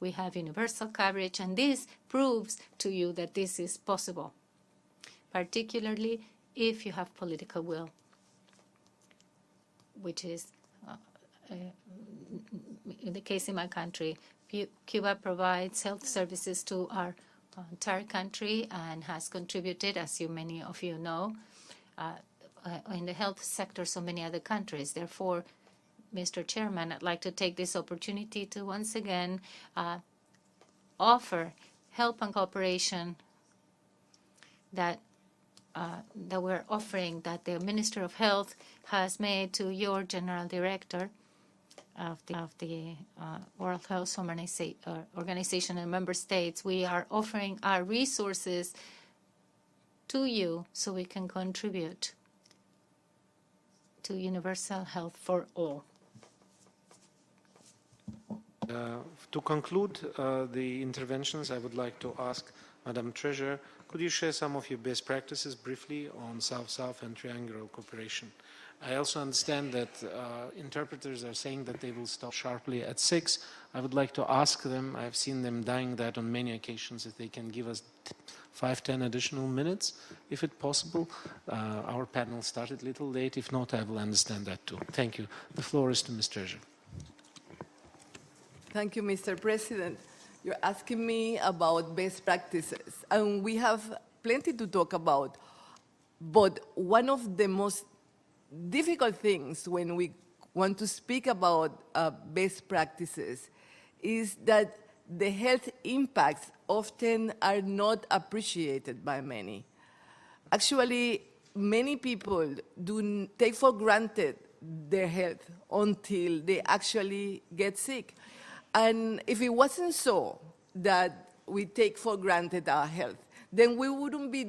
Speaker 4: We have universal coverage, and this proves to you that this is possible, particularly if you have political will, which is in the case in my country. Cuba provides health services to our entire country and has contributed, as many of you know, in the health sector so many other countries. Therefore, Mr. Chairman, I'd like to take this opportunity to once again offer help and cooperation that we're offering, that the Minister of Health has made to your General Director of the World Health Organization and member states. We are offering our resources to you so we can contribute to universal health for all.
Speaker 2: To conclude the interventions, I would like to ask Madam Treasurer, could you share some of your best practices briefly on South-South and triangular cooperation? I also understand that interpreters are saying that they will stop sharply at 6. I would like to ask them, I've seen them dying that on many occasions, if they can give us 5-10 additional minutes, if it's possible. Our panel started a little late. If not, I will understand that too. Thank you. The floor is to Ms. Treasurer.
Speaker 6: Thank you, Mr. President. You're asking me about best practices, and we have plenty to talk about. But one of the most difficult things when we want to speak about best practices is that the health impacts often are not appreciated by many. Actually, many people do take for granted their health until they actually get sick. And if it wasn't so that we take for granted our health, then we wouldn't be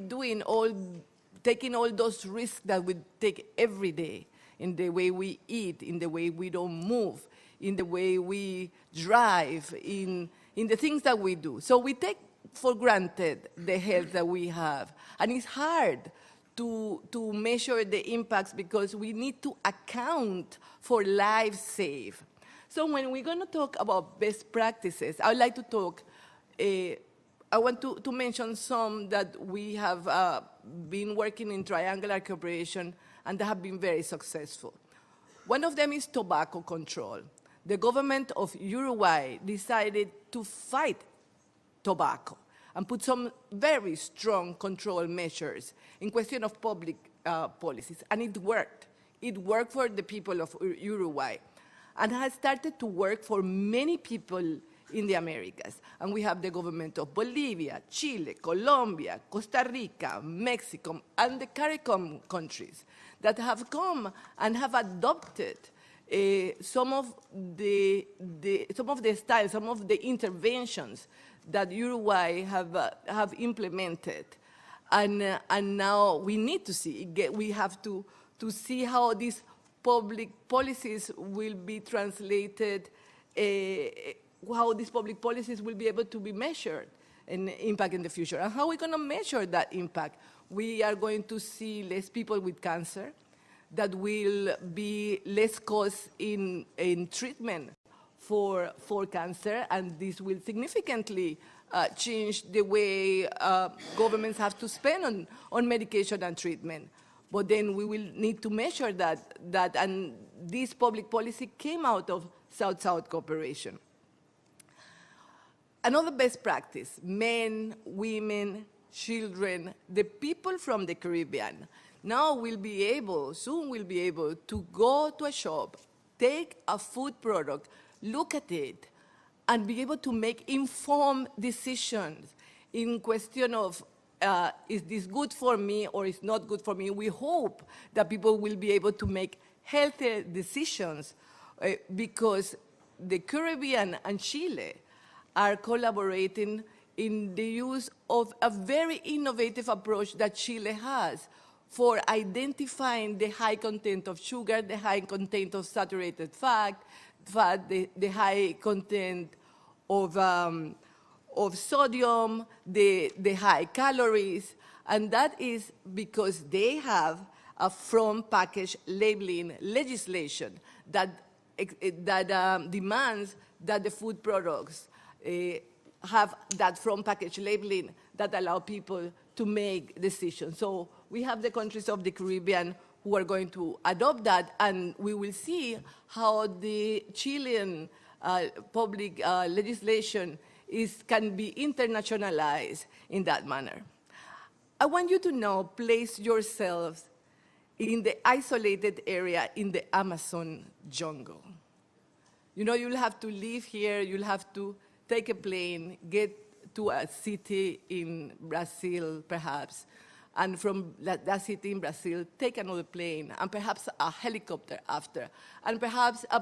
Speaker 6: taking all those risks that we take every day in the way we eat, in the way we don't move, in the way we drive, in the things that we do. So we take for granted the health that we have. And it's hard to measure the impacts because we need to account for lives saved. So when we're going to talk about best practices, I would like to talk, I want to mention some that we have been working in triangular cooperation and that have been very successful. One of them is tobacco control. The government of Uruguay decided to fight tobacco and put some very strong control measures in question of public policies, and it worked. It worked for the people of Uruguay, and has started to work for many people in the Americas. And we have the government of Bolivia, Chile, Colombia, Costa Rica, Mexico, and the CARICOM countries that have come and have adopted some of the styles, some of the interventions that Uruguay have implemented. And now we need to see, we have to see how these public policies will be translated, how these public policies will be able to be measured and impact in the future. And how are we going to measure that impact? We are going to see less people with cancer, that will be less cost in treatment for cancer, and this will significantly change the way governments have to spend on medication and treatment. But then we will need to measure that, and this public policy came out of South-South cooperation. Another best practice, men, women, children, the people from the Caribbean now will be able, soon will be able to go to a shop, take a food product, look at it, and be able to make informed decisions in question of is this good for me or is not good for me. We hope that people will be able to make healthy decisions because the Caribbean and Chile are collaborating in the use of a very innovative approach that Chile has for identifying the high content of sugar, the high content of saturated fat, the high content of sodium, the high calories, and that is because they have a from package labeling legislation that demands that the food products have that from package labeling that allow people to make decisions. So we have the countries of the Caribbean who are going to adopt that, and we will see how the Chilean public legislation can be internationalized in that manner. I want you to now place yourselves in the isolated area in the Amazon jungle. You know, you'll have to live here, you'll have to take a plane, get to a city in Brazil, perhaps, and from that city in Brazil, take another plane, and perhaps a helicopter after, and perhaps a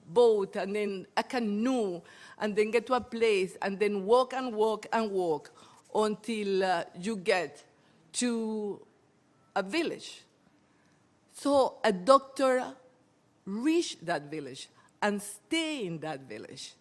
Speaker 6: boat, and then a canoe, and then get to a place, and then walk and walk and walk until you get to a village. So a doctor reached that village and stay in that village.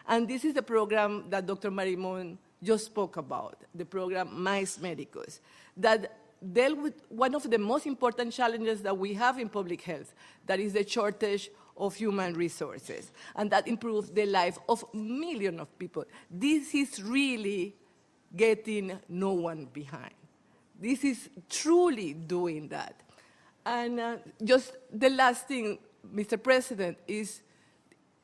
Speaker 6: And this is the program that Dr. Marimon just spoke about, the program Mais Médicos, that dealt with one of the most important challenges that we have in public health, that is the shortage of human resources, and that improves the life of millions of people. This is really getting no one behind. This is truly doing that. And just the last thing, Mr. President, is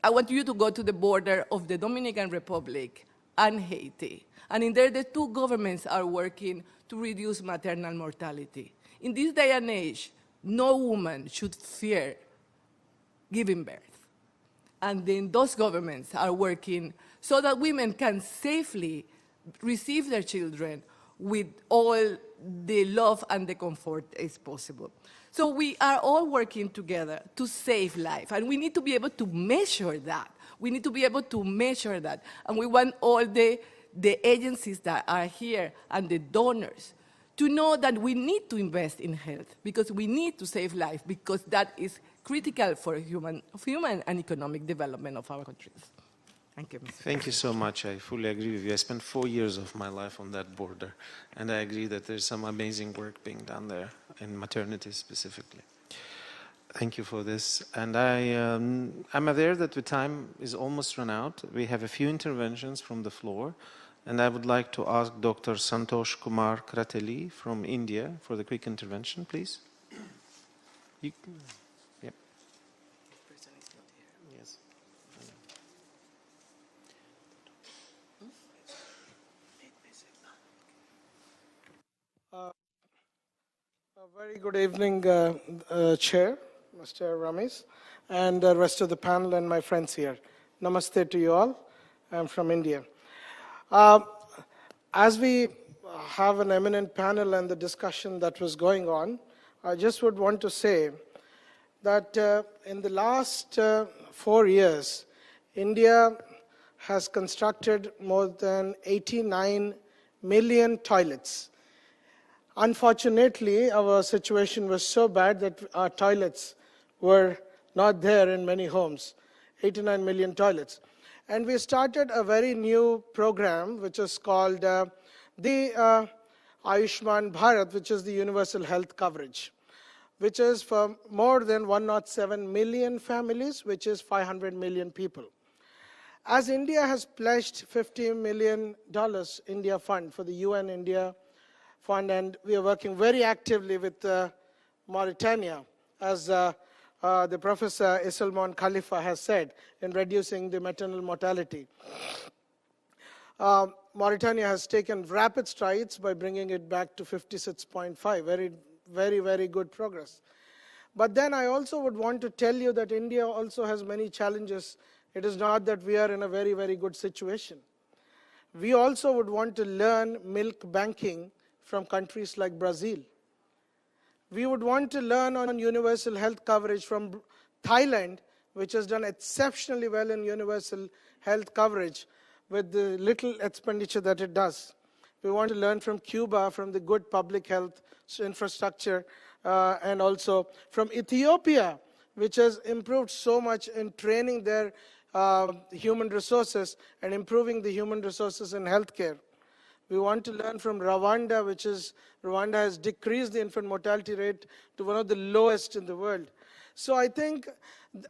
Speaker 6: I want you to go to the border of the Dominican Republic and Haiti. And in there, the two governments are working to reduce maternal mortality. In this day and age, no woman should fear giving birth. And then those governments are working so that women can safely receive their children with all the love and the comfort as possible. So we are all working together to save life, and we need to be able to measure that. We need to be able to measure that, and we want all the agencies that are here and the donors to know that we need to invest in health because we need to save life because that is critical for human and economic development of our countries. Thank you, Mr.
Speaker 2: Thank you so much. I fully agree with you. I spent 4 years of my life on that border, and I agree that there's some amazing work being done there, in maternity specifically. Thank you for this. And I'm aware that the time is almost run out. We have a few interventions from the floor, and I would like to ask Dr. Santosh Kumar Kratelli from India for the quick intervention, please. Yep. Yes.
Speaker 11: A very good evening, Chair, Mr. Ramesh, and the rest of the panel and my friends here. Namaste to you all. I'm from India. As we have an eminent panel and the discussion that was going on, I just would want to say that in the last 4 years, India has constructed more than 89 million toilets. Unfortunately, our situation was so bad that our toilets were not there in many homes, 89 million toilets. And we started a very new program, which is called the Ayushman Bharat, which is the universal health coverage, which is for more than 107 million families, which is 500 million people. As India has pledged $50 million India Fund for the UN India Fund, and we are working very actively with Mauritania, as the Professor Isilmon Khalifa has said, in reducing the maternal mortality. Mauritania has taken rapid strides by bringing it back to 56.5, very good progress. But then I also would want to tell you that India also has many challenges. It is not that we are in a very good situation. We also would want to learn milk banking from countries like Brazil. We would want to learn on universal health coverage from Thailand, which has done exceptionally well in universal health coverage. with the little expenditure that it does. We want to learn from Cuba, from the good public health infrastructure, and also from Ethiopia, which has improved so much in training their human resources and improving the human resources in healthcare. We want to learn from Rwanda, Rwanda has decreased the infant mortality rate to one of the lowest in the world. So I think,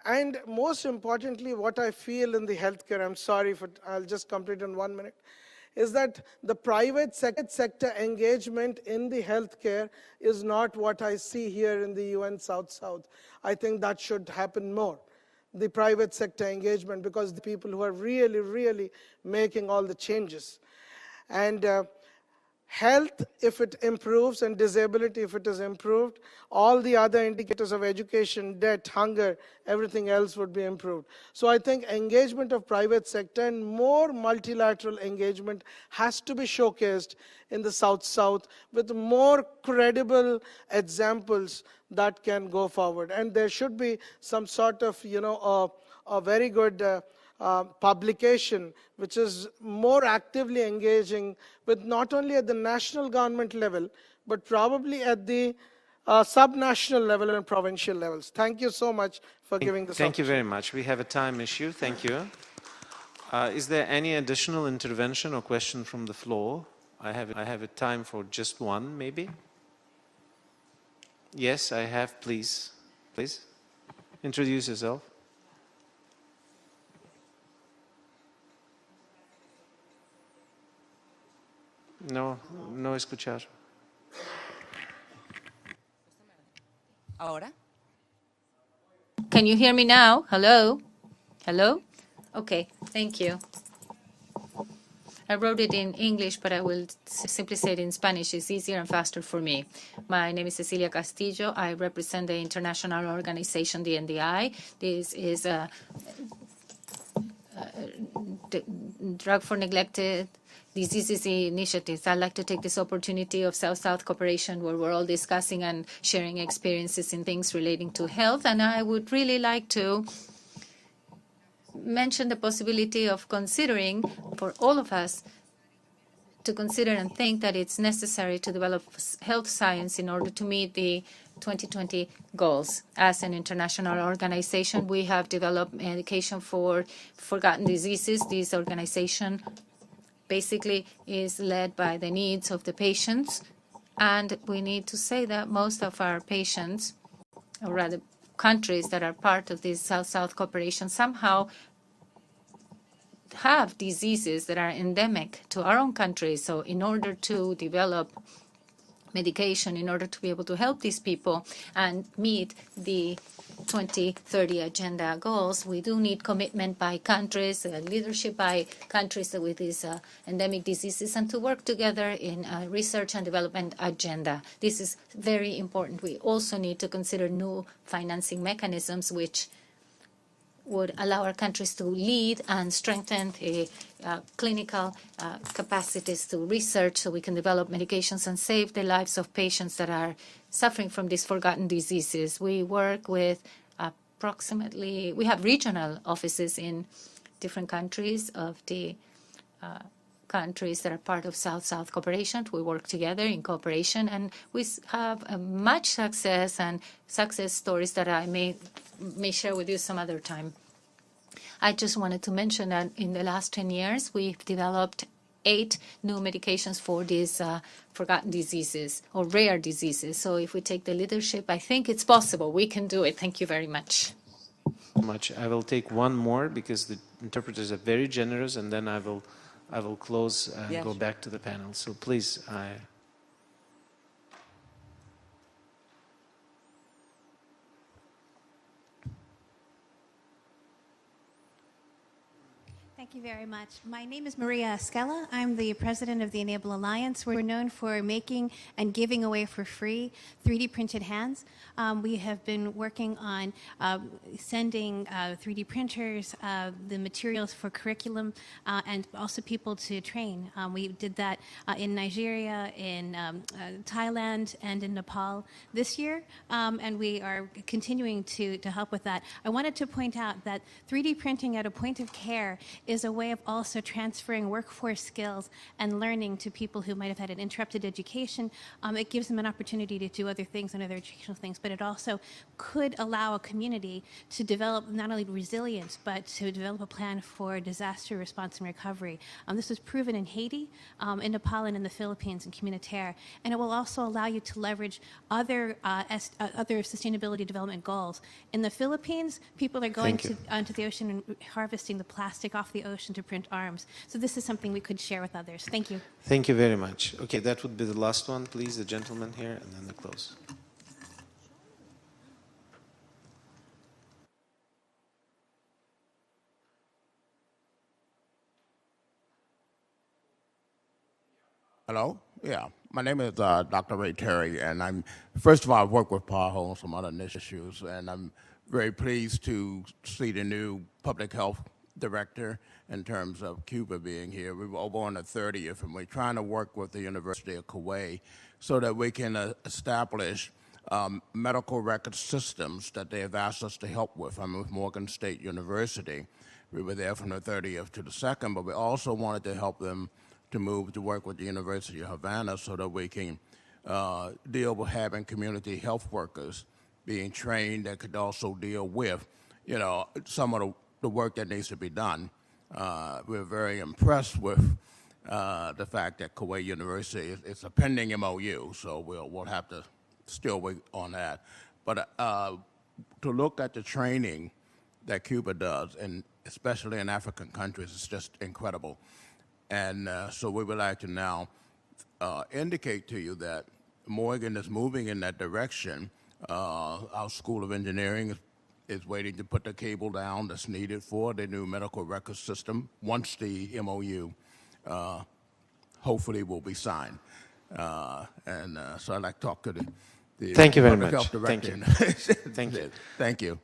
Speaker 11: and most importantly, what I feel in the healthcare, I'm sorry, I'll just complete in 1 minute, is that the private sector engagement in the healthcare is not what I see here in the UN South-South. I think that should happen more, the private sector engagement, because the people who are really, really making all the changes. And health, if it improves, and disability, if it is improved, all the other indicators of education, debt, hunger, everything else would be improved. So I think engagement of private sector and more multilateral engagement has to be showcased in the South-South with more credible examples that can go forward. And there should be some sort of, a very good publication which is more actively engaging with not only at the national government level, but probably at the subnational level and provincial levels. Thank you so much for giving this
Speaker 2: Thank you very much. We have a time issue. Thank you. Is there any additional intervention or question from the floor? I have a time for just one, maybe. Yes, I have, please. Please, introduce yourself. No escuchar.
Speaker 4: Ahora? Can you hear me now? Hello? Hello? Okay, thank you. I wrote it in English, but I will simply say it in Spanish. It's easier and faster for me. My name is Cecilia Castillo. I represent the international organization, the NDI. This is a drug for neglected diseases initiatives. I'd like to take this opportunity of South-South cooperation where we're all discussing and sharing experiences in things relating to health. And I would really like to mention the possibility of considering, for all of us, to consider and think that it's necessary to develop health science in order to meet the 2020 goals. As an international organization, we have developed medication for forgotten diseases. This organization basically is led by the needs of the patients. And we need to say that most of our patients, or rather countries that are part of this South-South cooperation, somehow have diseases that are endemic to our own country. So in order to develop medication, in order to be able to help these people and meet the 2030 agenda goals, we do need commitment by countries, leadership by countries with these endemic diseases, and to work together in a research and development agenda. This is very important. We also need to consider new financing mechanisms which would allow our countries to lead and strengthen clinical capacities to research so we can develop medications and save the lives of patients that are suffering from these forgotten diseases. We work with we have regional offices in different countries of the countries that are part of South-South cooperation. We work together in cooperation, and we have much success and success stories that I may share with you some other time. I just wanted to mention that in the last 10 years, we've developed 8 new medications for these forgotten diseases or rare diseases. So if we take the leadership, I think it's possible. We can do it. Thank you very much.
Speaker 2: I will take one more because the interpreters are very generous, and then I will close and go back to the panel. So please,
Speaker 12: Thank you very much. My name is Maria Esquela. I'm the president of the Enable Alliance. We're known for making and giving away for free 3D printed hands. We have been working on sending 3D printers, the materials for curriculum, and also people to train. We did that in Nigeria, in Thailand, and in Nepal this year, and we are continuing to help with that. I wanted to point out that 3D printing at a point of care is is a way of also transferring workforce skills and learning to people who might have had an interrupted education. It gives them an opportunity to do other things and other educational things, but it also could allow a community to develop not only resilience, but to develop a plan for disaster response and recovery. This was proven in Haiti, in Nepal, and in the Philippines, in Communautaire. And it will also allow you to leverage other sustainability development goals. In the Philippines, people are going onto the ocean and harvesting the plastic off the ocean to print arms. So this is something we could share with others. Thank you.
Speaker 2: Thank you very much. Okay, that would be the last one, please, the gentleman here, and then the close.
Speaker 13: Hello? Yeah. My name is Dr. Ray Terry, and first of all, I work with PAHO on some other issues, and I'm very pleased to see the new public health director in terms of Cuba being here. We were over on the 30th, and we're trying to work with the University of Kuwait so that we can establish medical record systems that they have asked us to help with. I'm with Morgan State University. We were there from the 30th to the 2nd, but we also wanted to help them to move to work with the University of Havana so that we can deal with having community health workers being trained that could also deal with, some of the work that needs to be done. We're very impressed with the fact that Kuwait University is a pending MOU, so we'll have to still wait on that. But to look at the training that Cuba does, and especially in African countries, is just incredible. And so we would like to now indicate to you that Morgan is moving in that direction. Our School of Engineering is waiting to put the cable down that's needed for the new medical record system once the MOU hopefully will be signed. So I'd like to talk to the
Speaker 2: Thank you very
Speaker 13: public
Speaker 2: much.
Speaker 13: health director.
Speaker 2: Thank you.
Speaker 13: Thank you.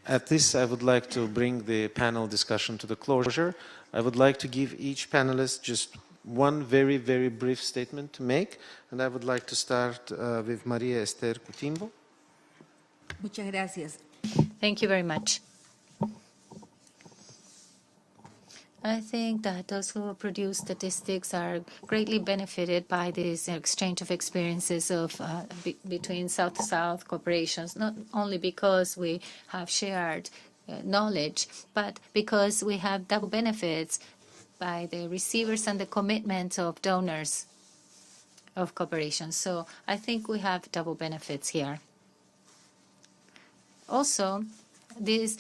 Speaker 2: At this, I would like to bring the panel discussion to the closure. I would like to give each panelist just one very, very brief statement to make, and I would like to start with Maria Esther Coutimbo.
Speaker 7: Muchas gracias.
Speaker 4: Thank you very much. I think that those who produce statistics are greatly benefited by this exchange of experiences of between South-to-South corporations, not only because we have shared knowledge, but because we have double benefits by the receivers and the commitment of donors of corporations. So I think we have double benefits here. Also, this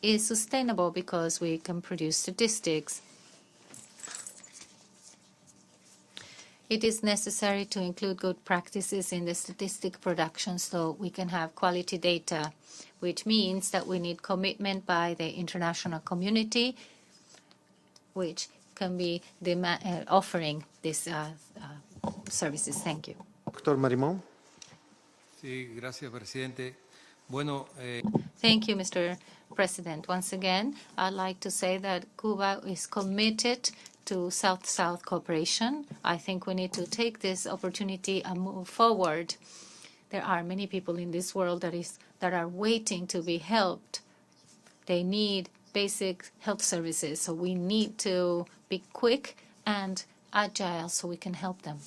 Speaker 4: is sustainable because we can produce statistics. It is necessary to include good practices in the statistic production so we can have quality data, which means that we need commitment by the international community, which can be offering these services. Thank you.
Speaker 2: Dr. Marimón.
Speaker 9: Sí, gracias, presidente. Bueno,
Speaker 4: Thank you, Mr. President. Once again, I'd like to say that Cuba is committed to South-South cooperation. I think we need to take this opportunity and move forward. There are many people in this world that are waiting to be helped. They need basic health services, so we need to be quick and agile so we can help them.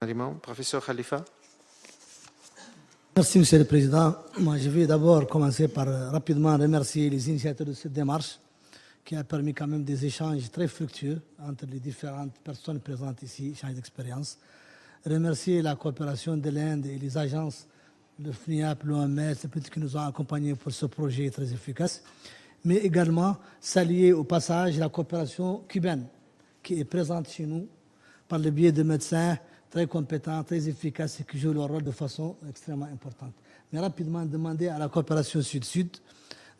Speaker 2: Marimón, Professeur Khalifa.
Speaker 14: Merci, Monsieur le Président. Moi, je vais d'abord commencer par rapidement remercier les initiateurs de cette démarche qui a permis quand même des échanges très fructueux entre les différentes personnes présentes ici, échanges d'expérience. Remercier la coopération de l'Inde et les agences, le FNIAP, l'OMS, qui nous ont accompagnés pour ce projet très efficace. Mais également saluer au passage la coopération cubaine qui est présente chez nous par le biais de médecins très compétents, très efficaces et qui jouent leur rôle de façon extrêmement importante. Mais rapidement demander à la coopération Sud-Sud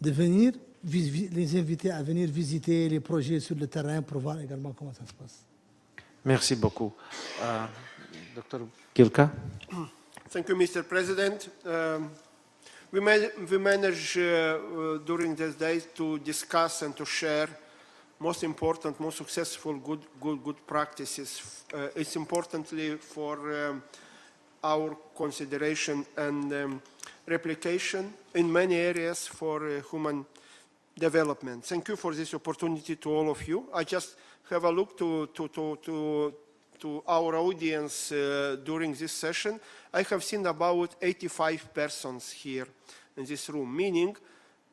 Speaker 14: de venir, les inviter à venir visiter les projets sur le terrain pour voir également comment ça se passe.
Speaker 2: Merci beaucoup. Dr. Gilka.
Speaker 3: Thank you, Mr. President. We managed during these days to discuss and to share most important, most successful, good practices. It's importantly for our consideration and replication in many areas for human development. Thank you for this opportunity to all of you. I just have a look to our audience during this session. I have seen about 85 persons here in this room, meaning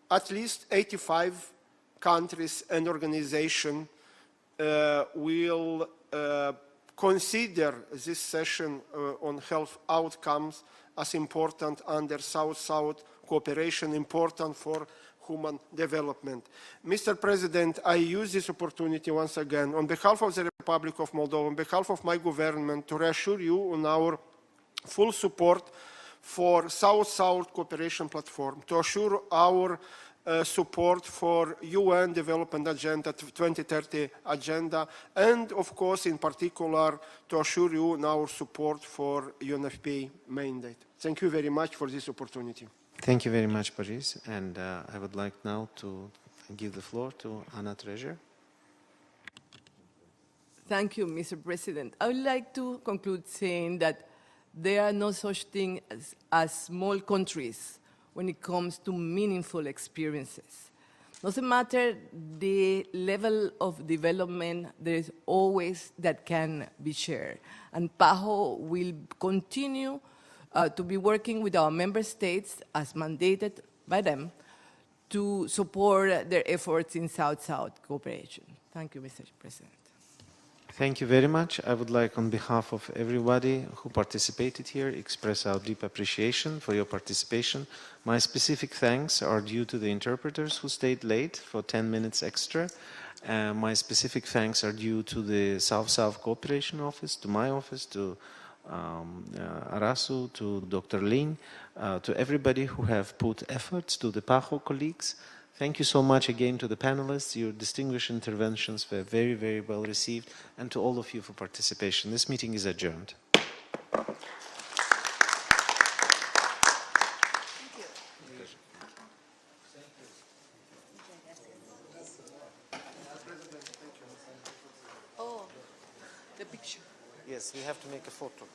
Speaker 3: at least 85 countries and organizations will consider this session on health outcomes as important under South-South cooperation, important for human development. Mr. President, I use this opportunity once again on behalf of the Republic of Moldova, on behalf of my government, to reassure you on our full support for South-South cooperation platform, to assure our support for UN Development Agenda 2030 agenda, and of course, in particular, to assure you on our support for UNFPA mandate. Thank you very much for this opportunity.
Speaker 2: Thank you very much, Boris. And I would like now to give the floor to Anna Treasure.
Speaker 6: Thank you, Mr. President. I would like to conclude saying that there are no such thing as small countries when it comes to meaningful experiences. Doesn't matter the level of development, there is always that can be shared. And PAHO will continue to be working with our member states as mandated by them to support their efforts in South-South cooperation. Thank you, Mr. President.
Speaker 2: Thank you very much. I would like, on behalf of everybody who participated here, express our deep appreciation for your participation. My specific thanks are due to the interpreters who stayed late for 10 minutes extra. My specific thanks are due to the South-South Cooperation Office, to my office, to Arasu, to Dr. Ling, to everybody who have put efforts, to the PAHO colleagues. Thank you so much again to the panelists. Your distinguished interventions were very, very well received, and to all of you for participation. This meeting is adjourned.
Speaker 6: Oh, the picture.
Speaker 2: Yes, we have to make a photo.